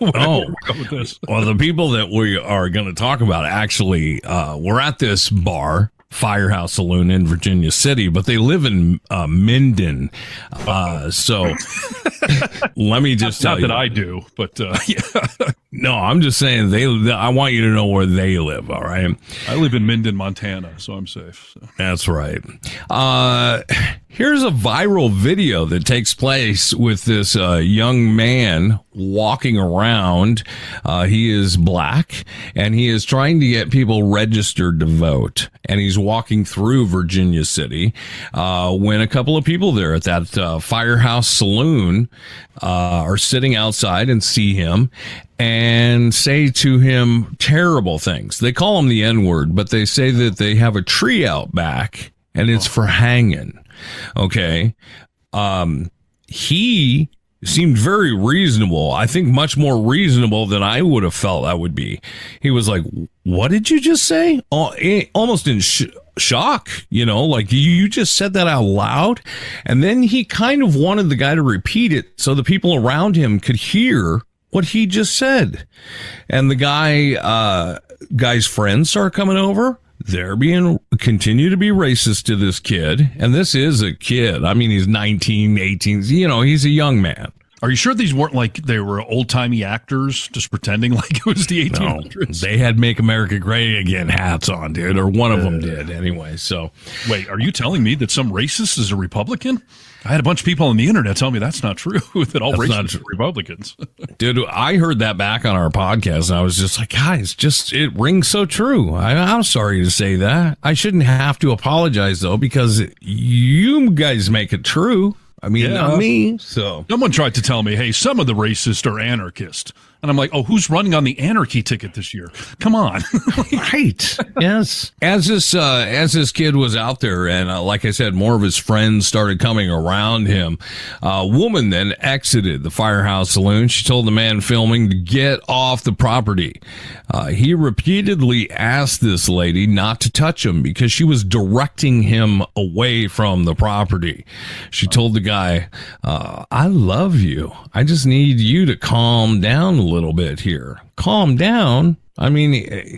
well, the people that we are going to talk about actually we're at this bar, Firehouse Saloon in Virginia City, but they live in Minden. So let me just tell you. Not that I do, but yeah. No, I'm just saying I want you to know where they live. All right. I live in Minden, Montana, so I'm safe. So. That's right. Here's a viral video that takes place with this young man walking around. He is black, and he is trying to get people registered to vote. And he's walking through Virginia City when a couple of people there at that Firehouse Saloon are sitting outside and see him and say to him terrible things. They call him the N-word, but they say that they have a tree out back, and it's for hanging. Okay. He seemed very reasonable. I think much more reasonable than I would have felt that would be. He was like, what did you just say? Almost in shock, like you just said that out loud. And then he kind of wanted the guy to repeat it so the people around him could hear what he just said. And the guy's friends start coming over. They're continue to be racist to this kid. And this is a kid. I mean, he's 19, 18, he's a young man. Are you sure these weren't like they were old-timey actors just pretending like it was the 1800s? No, they had Make America Great Again hats on, dude, or one of them did anyway. So, wait, are you telling me that some racist is a Republican? I had a bunch of people on the internet tell me that's not true, that all racists are Republicans. Dude, I heard that back on our podcast, and I was just like, guys, it rings so true. I'm sorry to say that. I shouldn't have to apologize, though, because you guys make it true. I mean, not me. So someone tried to tell me, hey, some of the racists are anarchists. And I'm like, oh, who's running on the anarchy ticket this year? Come on. Right. Yes. As this kid was out there, and like I said, more of his friends started coming around him. A woman then exited the Firehouse Saloon. She told the man filming to get off the property. He repeatedly asked this lady not to touch him because she was directing him away from the property. She told the guy, I love you. I just need you to calm down a little bit here. Calm down. I mean,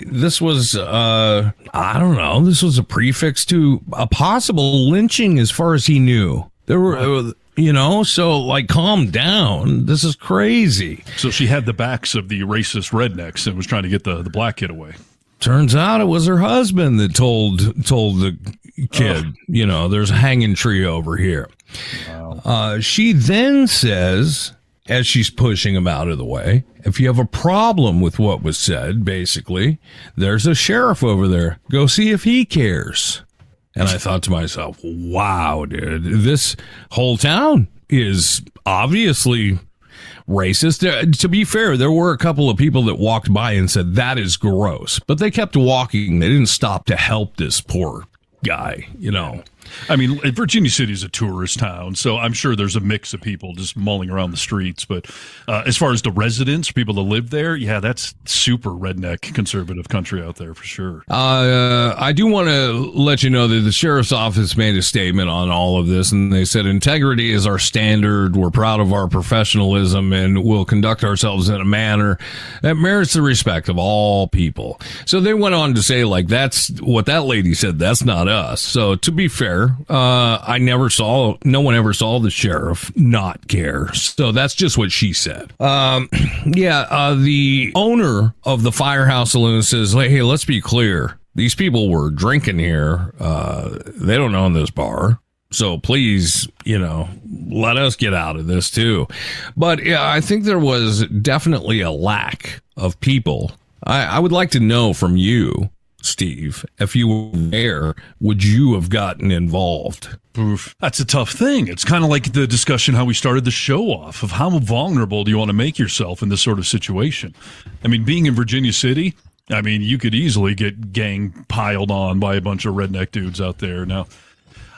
this was, I don't know, this was a prefix to a possible lynching as far as he knew. There were, so like, calm down. This is crazy. So she had the backs of the racist rednecks and was trying to get the black kid away. Turns out it was her husband that told the kid, there's a hanging tree over here. Wow. She then says, as she's pushing him out of the way, if you have a problem with what was said, basically, there's a sheriff over there. Go see if he cares. And I thought to myself, wow, dude, this whole town is obviously racist. To be fair, there were a couple of people that walked by and said, that is gross. But they kept walking. They didn't stop to help this poor guy, I mean, Virginia City is a tourist town, so I'm sure there's a mix of people just mulling around the streets. But as far as the residents, people that live there, yeah, that's super redneck conservative country out there for sure. I do want to let you know that the sheriff's office made a statement on all of this, and they said integrity is our standard. We're proud of our professionalism, and we'll conduct ourselves in a manner that merits the respect of all people. So they went on to say, like, that's what that lady said. That's not us. So to be fair, no one ever saw the sheriff not care. So that's just what she said. The owner of the Firehouse Saloon says, hey, let's be clear. These people were drinking here. They don't own this bar. So please, let us get out of this too. But yeah, I think there was definitely a lack of people. I would like to know from you, Steve, if you were there, would you have gotten involved? Oof. That's a tough thing. It's kind of like the discussion how we started the show off of how vulnerable do you want to make yourself in this sort of situation. I mean, being in Virginia City, I mean, you could easily get gang piled on by a bunch of redneck dudes out there. Now,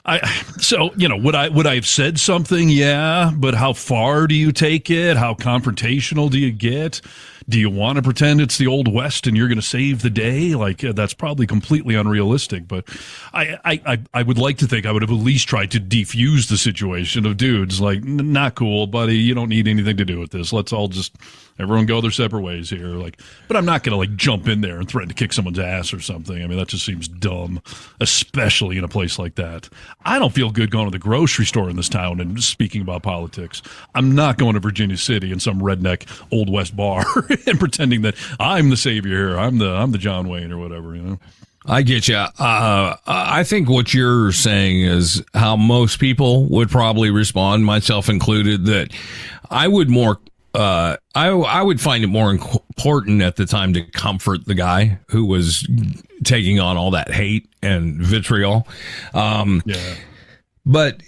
would I have said something? Yeah, but how far do you take it? How confrontational do you get? Do you want to pretend it's the Old West and you're going to save the day? Like, that's probably completely unrealistic. But I would like to think I would have at least tried to defuse the situation of dudes like, not cool, buddy. You don't need anything to do with this. Let's all just everyone go their separate ways here. Like, but I'm not going to like jump in there and threaten to kick someone's ass or something. I mean, that just seems dumb, especially in a place like that. I don't feel good going to the grocery store in this town and speaking about politics. I'm not going to Virginia City in some redneck Old West bar and pretending that I'm the savior here. I'm the John Wayne or whatever, you know. I get you. I think what you're saying is how most people would probably respond, myself included, that I would more I would find it more important at the time to comfort the guy who was taking on all that hate and vitriol. Yeah. But,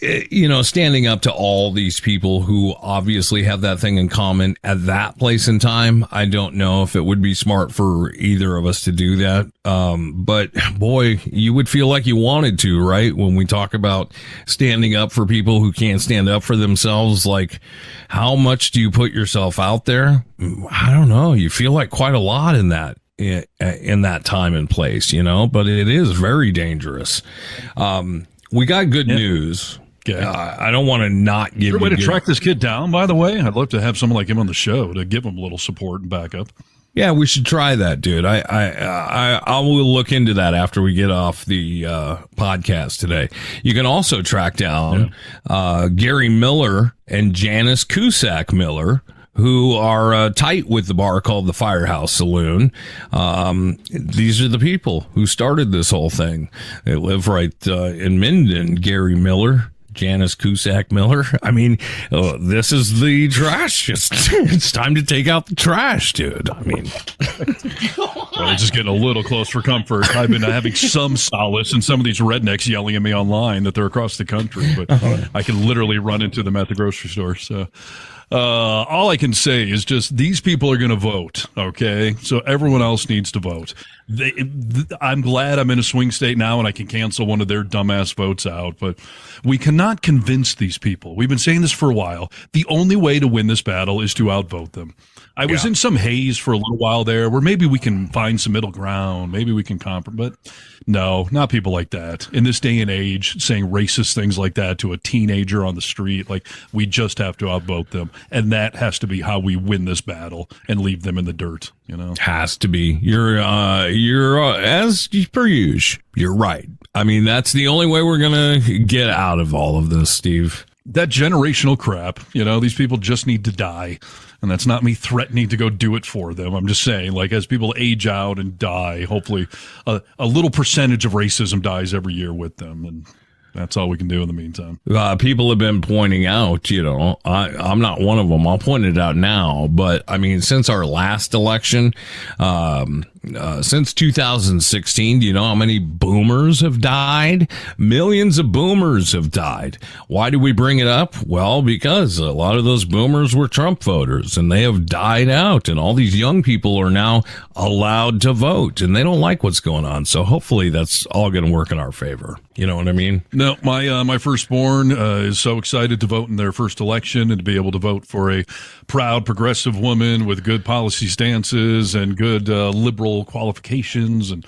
standing up to all these people who obviously have that thing in common at that place in time, I don't know if it would be smart for either of us to do that. But boy, you would feel like you wanted to, right? When we talk about standing up for people who can't stand up for themselves, like how much do you put yourself out there? I don't know. You feel like quite a lot in that time and place, but it is very dangerous. We got good news. Okay. I don't want to not give you a way to good... track this kid down, by the way. I'd love to have someone like him on the show to give him a little support and backup. Yeah, we should try that, dude. I will look into that after we get off the podcast today. You can also track down Gary Miller and Janice Cusack Miller, who are tight with the bar called the Firehouse Saloon. These are the people who started this whole thing. They live right in Minden. Gary Miller, Janice Cusack Miller. I mean, this is the trash. It's time to take out the trash, dude. I mean, well, just getting a little close for comfort. I've been having some solace in some of these rednecks yelling at me online that they're across the country, but I can literally run into them at the grocery store. So all I can say is just these people are going to vote. Okay. So everyone else needs to vote. I'm glad I'm in a swing state now and I can cancel one of their dumbass votes out, but we cannot convince these people. We've been saying this for a while. The only way to win this battle is to outvote them. I was in some haze for a little while there where maybe we can find some middle ground. Maybe we can compromise, but no, not people like that. In this day and age, saying racist things like that to a teenager on the street, like we just have to outvote them. And that has to be how we win this battle and leave them in the dirt, Has to be. You're as per usual. You're right. I mean, that's the only way we're going to get out of all of this, Steve. That generational crap, these people just need to die. And that's not me threatening to go do it for them. I'm just saying, like, as people age out and die, hopefully a little percentage of racism dies every year with them. And that's all we can do in the meantime. People have been pointing out, I'm not one of them. I'll point it out now. But, I mean, since our last election, since 2016, do you know how many boomers have died? Millions of boomers have died. Why do we bring it up? Well, because a lot of those boomers were Trump voters and they have died out, and all these young people are now allowed to vote and they don't like what's going on. So hopefully that's all going to work in our favor. You know what I mean? No, my firstborn is so excited to vote in their first election and to be able to vote for a proud progressive woman with good policy stances and good liberal qualifications. And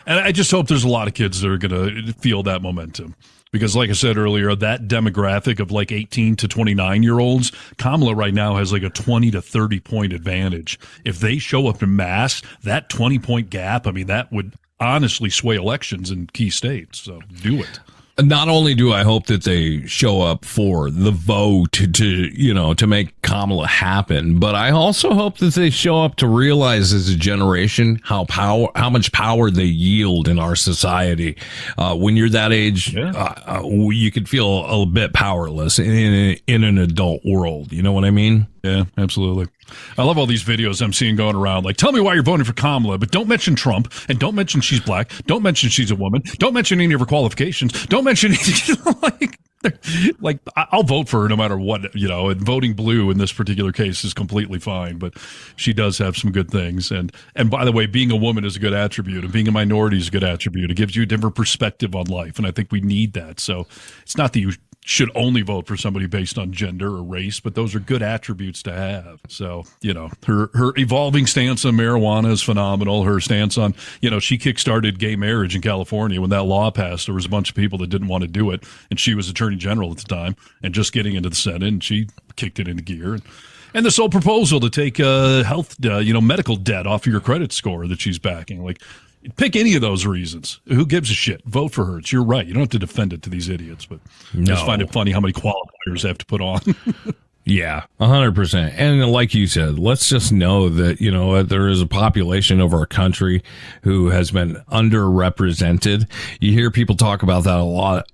I just hope there's a lot of kids that are going to feel that momentum. Because like I said earlier, that demographic of like 18 to 29-year-olds, Kamala right now has like a 20 to 30-point advantage. If they show up in mass, that 20-point gap, I mean, that would honestly sway elections in key states. So do it. Not only do I hope that they show up for the vote to make Kamala happen, but I also hope that they show up to realize as a generation how much power they yield in our society. When you're that age, you could feel a bit powerless in an adult world. You know what I mean? Yeah, absolutely. I love all these videos I'm seeing going around. Like, tell me why you're voting for Kamala, but don't mention Trump, and don't mention she's black. Don't mention she's a woman. Don't mention any of her qualifications. Don't mention like I'll vote for her no matter what, and voting blue in this particular case is completely fine, but she does have some good things. And by the way, being a woman is a good attribute, and being a minority is a good attribute. It gives you a different perspective on life, and I think we need that. So it's not that you should only vote for somebody based on gender or race, but those are good attributes to have. So, her evolving stance on marijuana is phenomenal. Her stance on, she kickstarted gay marriage in California. When that law passed, there was a bunch of people that didn't want to do it, and she was attorney general at the time and just getting into the Senate, and she kicked it into gear. And this whole proposal to take medical debt off of your credit score that she's backing, like, pick any of those reasons. Who gives a shit? Vote for her. It's your right. You don't have to defend it to these idiots, but I just find it funny how many qualifiers they have to put on. Yeah, 100%. And like you said, let's just know that, there is a population of our country who has been underrepresented. You hear people talk about that a lot,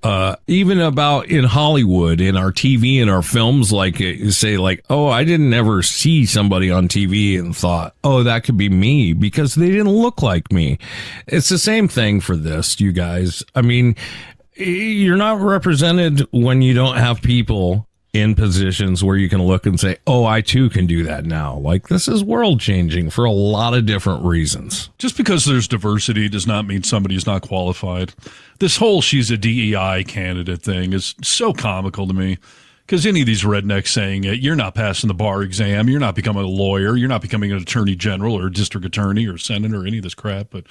even about in Hollywood, in our TV, in our films, like say like, oh, I didn't ever see somebody on TV and thought, oh, that could be me because they didn't look like me. It's the same thing for this, you guys. I mean, you're not represented when you don't have people in positions where you can look and say, oh, I too can do that now. Like, this is world changing for a lot of different reasons. Just because there's diversity does not mean somebody's not qualified. This whole she's a DEI candidate thing is so comical to me. Because any of these rednecks saying it, you're not passing the bar exam, you're not becoming a lawyer, you're not becoming an attorney general or a district attorney or senator or any of this crap. But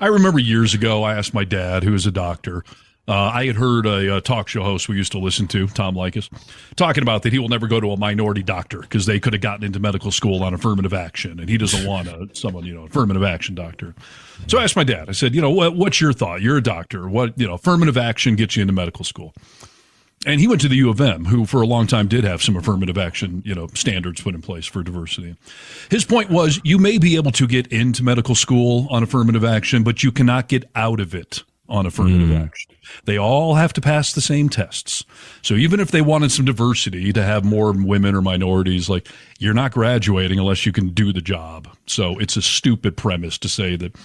I remember years ago, I asked my dad, who is a doctor, I had heard a talk show host we used to listen to, Tom Likas, talking about that he will never go to a minority doctor because they could have gotten into medical school on affirmative action, and he doesn't want someone, affirmative action doctor. So I asked my dad, I said, what's your thought? You're a doctor. What, affirmative action gets you into medical school? And he went to the U of M, who for a long time did have some affirmative action, standards put in place for diversity. His point was, you may be able to get into medical school on affirmative action, but you cannot get out of it on affirmative action. They all have to pass the same tests. So even if they wanted some diversity to have more women or minorities, like, you're not graduating unless you can do the job. So it's a stupid premise to say that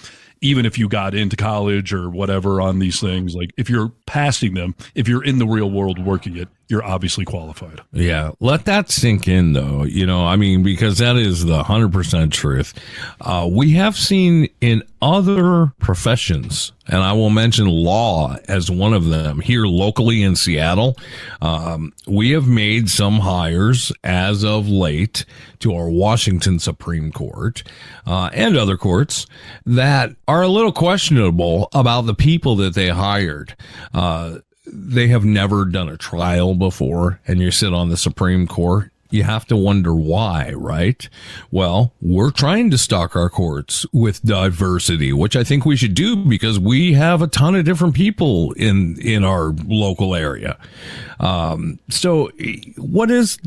even if you got into college or whatever on these things, like, if you're passing them, if you're in the real world working it, you're obviously qualified. Yeah. Let that sink in, though, because that is the 100% truth. We have seen in other professions, and I will mention law as one of them here locally in Seattle. We have made some hires as of late to our Washington Supreme Court and other courts that are a little questionable about the people that they hired. They have never done a trial before, and you sit on the Supreme Court. You have to wonder why, right? Well, we're trying to stock our courts with diversity, which I think we should do because we have a ton of different people in our local area. So what is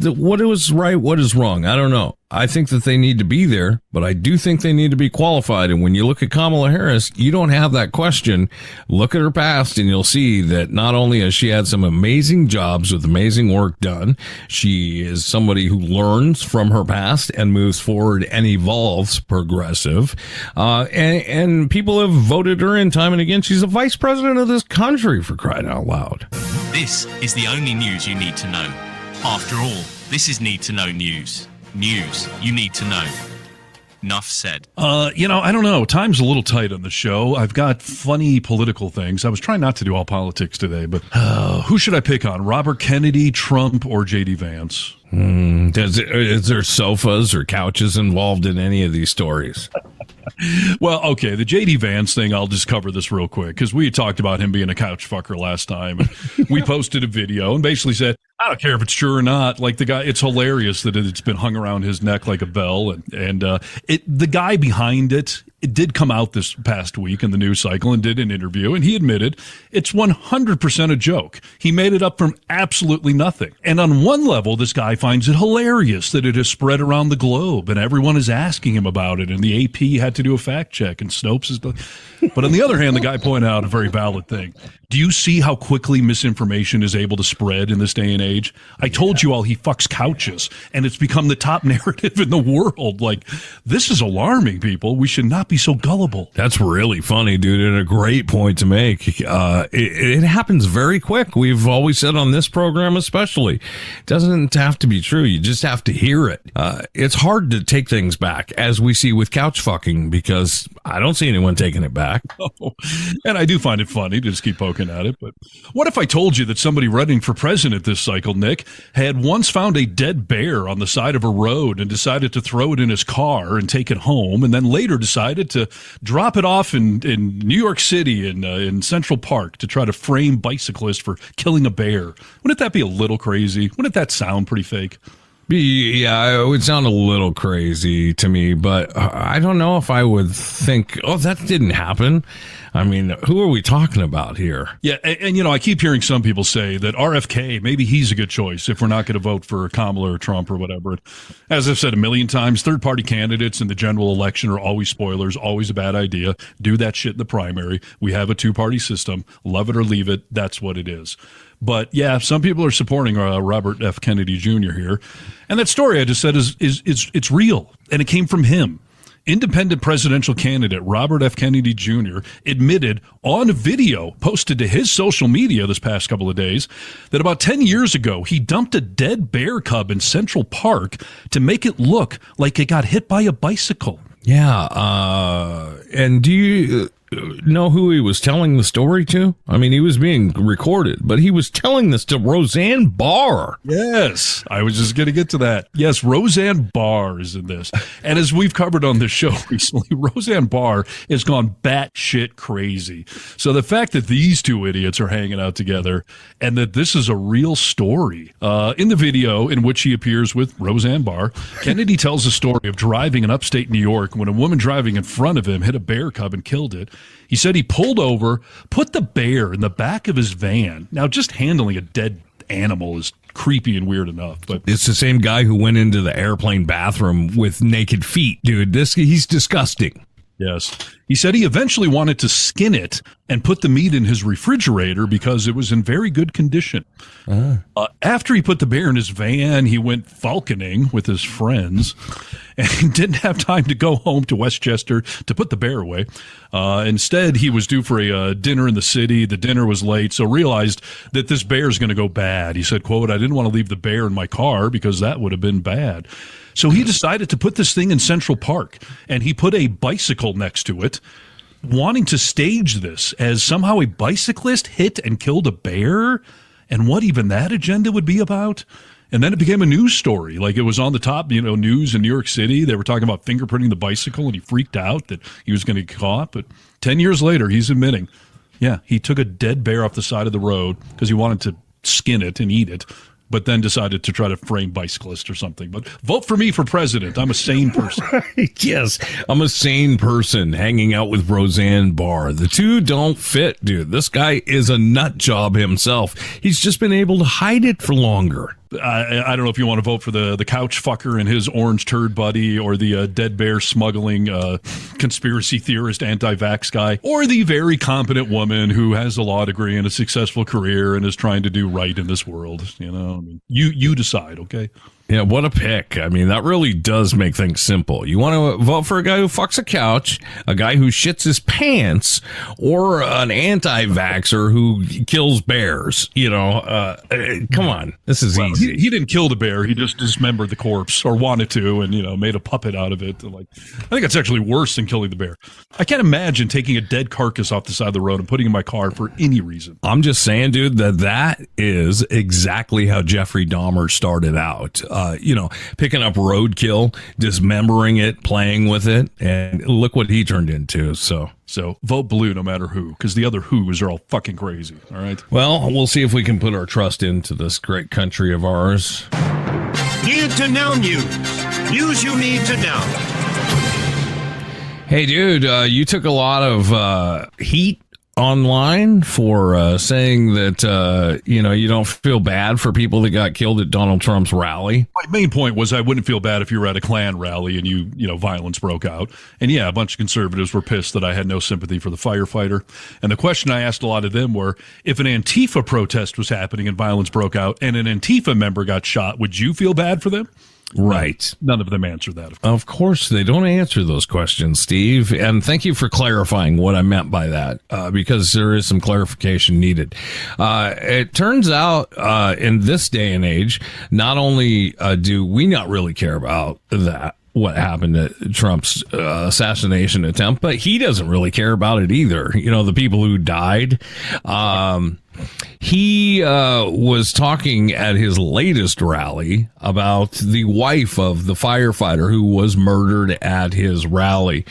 right? What is wrong? I don't know. I think that they need to be there, but I do think they need to be qualified. And when you look at Kamala Harris, you don't have that question. Look at her past and you'll see that not only has she had some amazing jobs with amazing work done, she is somebody who learns from her past and moves forward and evolves progressive. And people have voted her in time and again. She's the vice president of this country, for crying out loud. This is the only news you need to know. After all, this is Need to Know News. News you need to know. Enough said. I don't know. Time's a little tight on the show. I've got funny political things. I was trying not to do all politics today, but who should I pick on? Robert Kennedy, Trump, or J.D. Vance? Is there sofas or couches involved in any of these stories? Well, okay, the J.D. Vance thing, I'll just cover this real quick, because we had talked about him being a couch fucker last time. And we posted a video and basically said, I don't care if it's true or not. Like, the guy, it's hilarious that it's been hung around his neck like a bell. And the guy behind it it did come out this past week in the news cycle and did an interview, and he admitted it's 100% a joke. He made it up from absolutely nothing. And on one level, this guy finds it hilarious that it has spread around the globe and everyone is asking him about it, and the AP had to do a fact check, and Snopes is... But on the other hand, the guy pointed out a very valid thing. Do you see how quickly misinformation is able to spread in this day and age? I told you all he fucks couches, and it's become the top narrative in the world. Like, this is alarming, people. We should not be so gullible. That's really funny, dude, and a great point to make. It happens very quick. We've always said on this program especially, it doesn't have to be true. You just have to hear it. It's hard to take things back, as we see with couch fucking, because I don't see anyone taking it back. Oh, and I do find it funny to just keep poking at it. But what if I told you that somebody running for president this cycle, Nick, had once found a dead bear on the side of a road and decided to throw it in his car and take it home, and then later decided to drop it off in New York City in Central Park to try to frame bicyclists for killing a bear? Wouldn't that be a little crazy? Wouldn't that sound pretty fake? Yeah, it would sound a little crazy to me, but I don't know if I would think, oh, that didn't happen. I mean, who are we talking about here? Yeah, and you know, I keep hearing some people say that RFK, maybe he's a good choice if we're not going to vote for Kamala or Trump or whatever. As I've said a million times, third-party candidates in the general election are always spoilers, always a bad idea. Do that shit in the primary. We have a two-party system. Love it or leave it. That's what it is. But yeah, some people are supporting Robert F. Kennedy Jr. here. And that story I just said is it's real, and it came from him. Independent presidential candidate Robert F. Kennedy Jr. admitted on video posted to his social media this past couple of days that about 10 years ago, he dumped a dead bear cub in Central Park to make it look like it got hit by a bicycle. Yeah. And do you know who he was telling the story to? I mean, he was being recorded, but he was telling this to Roseanne Barr. Yes, I was just going to get to that. Yes, Roseanne Barr is in this. And as we've covered on this show recently, Roseanne Barr has gone batshit crazy. So the fact that these two idiots are hanging out together and that this is a real story. In the video in which he appears with Roseanne Barr, Kennedy tells the story of driving in upstate New York when a woman driving in front of him hit a bear cub and killed it. He said he pulled over, put the bear in the back of his van. Now, just handling a dead animal is creepy and weird enough, but it's the same guy who went into the airplane bathroom with naked feet, dude. He's disgusting. Yes. He said he eventually wanted to skin it and put the meat in his refrigerator because it was in very good condition. After he put the bear in his van, he went falconing with his friends and didn't have time to go home to Westchester to put the bear away. Instead, he was due for a dinner in the city. The dinner was late, so realized that this bear is going to go bad. He said, quote, "I didn't want to leave the bear in my car because that would have been bad." So he decided to put this thing in Central Park, and he put a bicycle next to it, wanting to stage this as somehow a bicyclist hit and killed a bear, and what even that agenda would be about. And then it became a news story. Like, it was on the top, news in New York City. They were talking about fingerprinting the bicycle, and he freaked out that he was going to get caught. But 10 years later, he's admitting, yeah, he took a dead bear off the side of the road because he wanted to skin it and eat it, but then decided to try to frame bicyclist or something. But vote for me for president. I'm a sane person. Yes, I'm a sane person hanging out with Roseanne Barr. The two don't fit, dude. This guy is a nut job himself. He's just been able to hide it for longer. I don't know if you want to vote for the couch fucker and his orange turd buddy, or the dead bear smuggling conspiracy theorist anti-vax guy, or the very competent woman who has a law degree and a successful career and is trying to do right in this world. I mean, you decide, okay? Yeah, what a pick. I mean, that really does make things simple. You want to vote for a guy who fucks a couch, a guy who shits his pants, or an anti-vaxxer who kills bears. Come on. This is easy. He didn't kill the bear. He just dismembered the corpse, or wanted to, and, made a puppet out of it. I think it's actually worse than killing the bear. I can't imagine taking a dead carcass off the side of the road and putting it in my car for any reason. I'm just saying, dude, that is exactly how Jeffrey Dahmer started out. Picking up roadkill, dismembering it, playing with it, and look what he turned into. So vote blue no matter who, because the other who's are all fucking crazy, all right? Well, we'll see if we can put our trust into this great country of ours. Need to know news. News you need to know. Hey, dude, you took a lot of heat online for saying that, you don't feel bad for people that got killed at Donald Trump's rally. My main point was I wouldn't feel bad if you were at a Klan rally and violence broke out. And yeah, a bunch of conservatives were pissed that I had no sympathy for the firefighter. And the question I asked a lot of them were, if an Antifa protest was happening and violence broke out and an Antifa member got shot, would you feel bad for them? Right. None of them answer that. Of course, they don't answer those questions, Steve. And thank you for clarifying what I meant by that, because there is some clarification needed. It turns out in this day and age, not only do we not really care about that, what happened at Trump's assassination attempt, but he doesn't really care about it either. The people who died. He was talking at his latest rally about the wife of the firefighter who was murdered at his rally.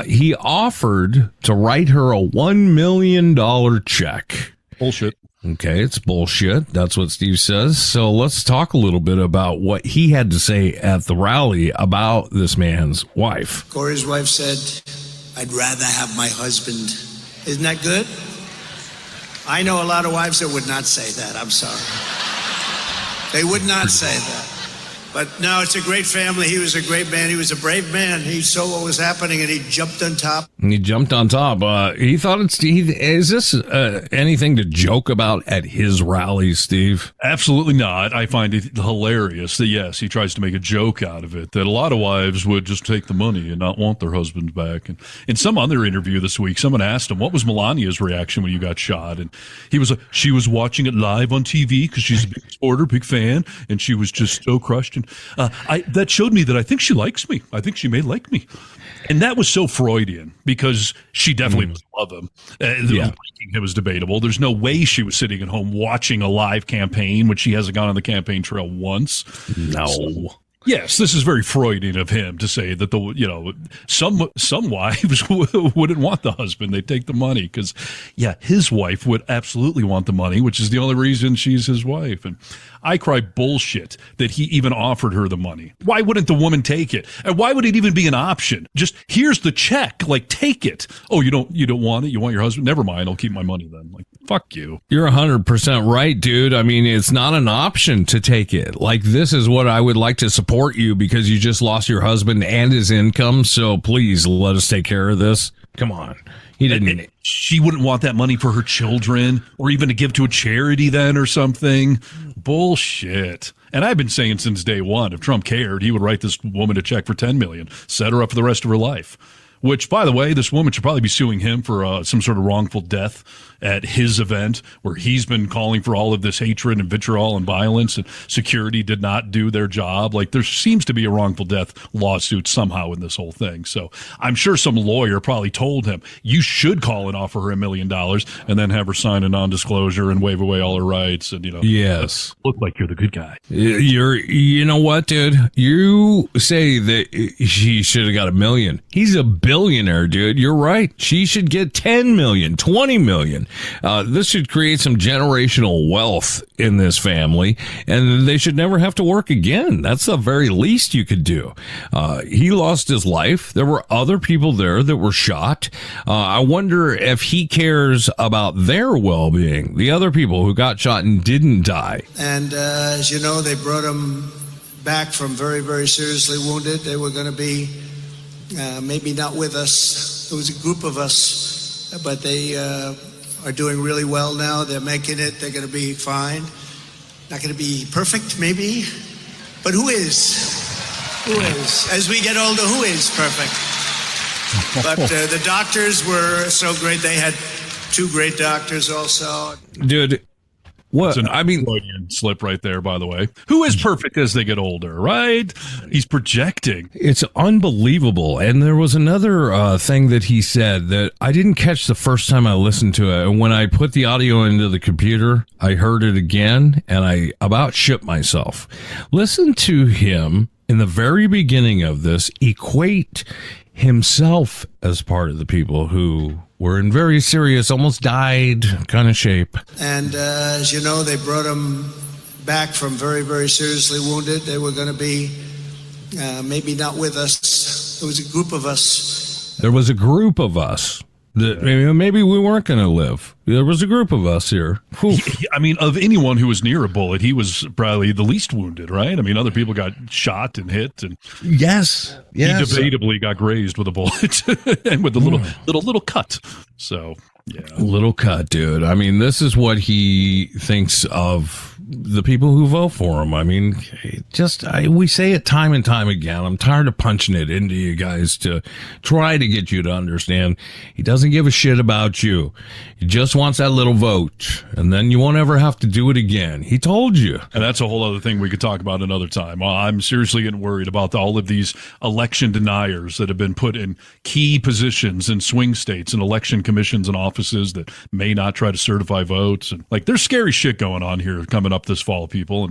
He offered to write her a $1 million check. Bullshit. Okay, it's bullshit. That's what Steve says. So let's talk a little bit about what he had to say at the rally about this man's wife. Corey's wife said, "I'd rather have my husband." Isn't that good? I know a lot of wives that would not say that. I'm sorry. They would not say that. But no, it's a great family. He was a great man. He was a brave man. He saw what was happening and he jumped on top. He jumped on top. He thought is this anything to joke about at his rallies, Steve? Absolutely not. I find it hilarious that, yes, he tries to make a joke out of it, that a lot of wives would just take the money and not want their husbands back. And in some other interview this week, someone asked him, what was Melania's reaction when you got shot? And he was like, she was watching it live on TV because she's a big supporter, big fan, and she was just so crushed. And that showed me that I think she likes me. I think she may like me. And that was so Freudian because she definitely doesn't love him. It was debatable. There's no way she was sitting at home watching a live campaign when she hasn't gone on the campaign trail once. No. So, yes, this is very Freudian of him to say that some wives wouldn't want the husband. They'd take the money because, his wife would absolutely want the money, which is the only reason she's his wife. And I cry bullshit that he even offered her the money. Why wouldn't the woman take it? And why would it even be an option? Just here's the check, like take it. Oh, you don't want it? You want your husband? Never mind. I'll keep my money then. Like, fuck you. You're 100% right, dude. I mean, it's not an option to take it. Like, this is what I would like to support you because you just lost your husband and his income. So please let us take care of this. Come on. He didn't. And she wouldn't want that money for her children or even to give to a charity then or something. Bullshit. And I've been saying since day one, if Trump cared, he would write this woman a check for $10 million, set her up for the rest of her life. Which, by the way, this woman should probably be suing him for some sort of wrongful death at his event where he's been calling for all of this hatred and vitriol and violence, and security did not do their job. Like, there seems to be a wrongful death lawsuit somehow in this whole thing. So I'm sure some lawyer probably told him, you should call and offer her $1 million and then have her sign a non-disclosure and wave away all her rights and, yes, look like you're the good guy. You know what, dude? You say that she should have got $1 million. He's a billionaire, dude. You're right. She should get 10 million, 20 million. This should create some generational wealth in this family, and they should never have to work again. That's the very least you could do. He lost his life. There were other people there that were shot. I wonder if he cares about their well-being, the other people who got shot and didn't die. And as you know, they brought him back from very, very seriously wounded. They were going to be maybe not with us. It was a group of us, but they are doing really well now. They're making it. They're going to be fine. Not going to be perfect, maybe, but who is? Who is? As we get older, who is perfect? But the doctors were so great. They had two great doctors also. Dude, what? I mean, Freudian slip right there, by the way. Who is perfect as they get older, right? He's projecting. It's unbelievable. And there was another thing that he said that I didn't catch the first time I listened to it. And when I put the audio into the computer, I heard it again, and I about shit myself. Listen to him in the very beginning of this equate himself as part of the people who were in very serious, almost died kind of shape. And as you know, they brought him back from very, very seriously wounded. They were going to be maybe not with us. It was a group of us, There was a group of us that maybe we weren't going to live. There was a group of us here. I mean, of anyone who was near a bullet, he was probably the least wounded, right? I mean, other people got shot and hit, and yes. he debatably got grazed with a bullet and with a little cut. So, yeah, little cut, dude. I mean, this is what he thinks of the people who vote for him. I mean, we say it time and time again. I'm tired of punching it into you guys to try to get you to understand. He doesn't give a shit about you. He just wants that little vote, and then you won't ever have to do it again. He told you. And that's a whole other thing we could talk about another time. I'm seriously getting worried about all of these election deniers that have been put in key positions in swing states and election commissions and offices that may not try to certify votes. And like, there's scary shit going on here coming up this fall, people.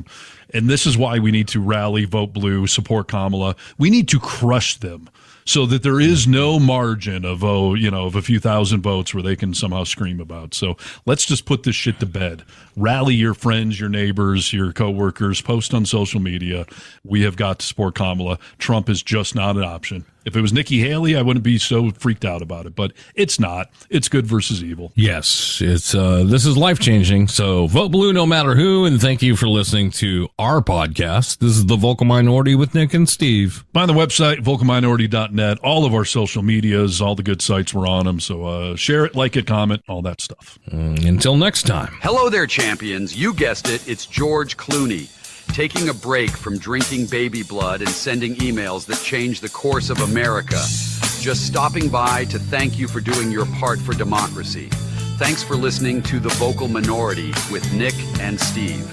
And this is why we need to rally, vote blue, support Kamala. We need to crush them so that there is no margin of a few thousand votes where they can somehow scream about. So let's just put this shit to bed. Rally your friends, your neighbors, your coworkers, post on social media. We have got to support Kamala. Trump is just not an option. If it was Nikki Haley, I wouldn't be so freaked out about it, but it's not. It's good versus evil. Yes, it's this is life-changing, so vote blue no matter who, and thank you for listening to our podcast. This is The Vocal Minority with Nick and Steve. Find the website, vocalminority.net, all of our social medias, all the good sites, we're on them, so share it, like it, comment, all that stuff. Until next time. Hello there, champions. You guessed it, it's George Clooney. Taking a break from drinking baby blood and sending emails that change the course of America. Just stopping by to thank you for doing your part for democracy. Thanks for listening to The Vocal Minority with Nick and Steve.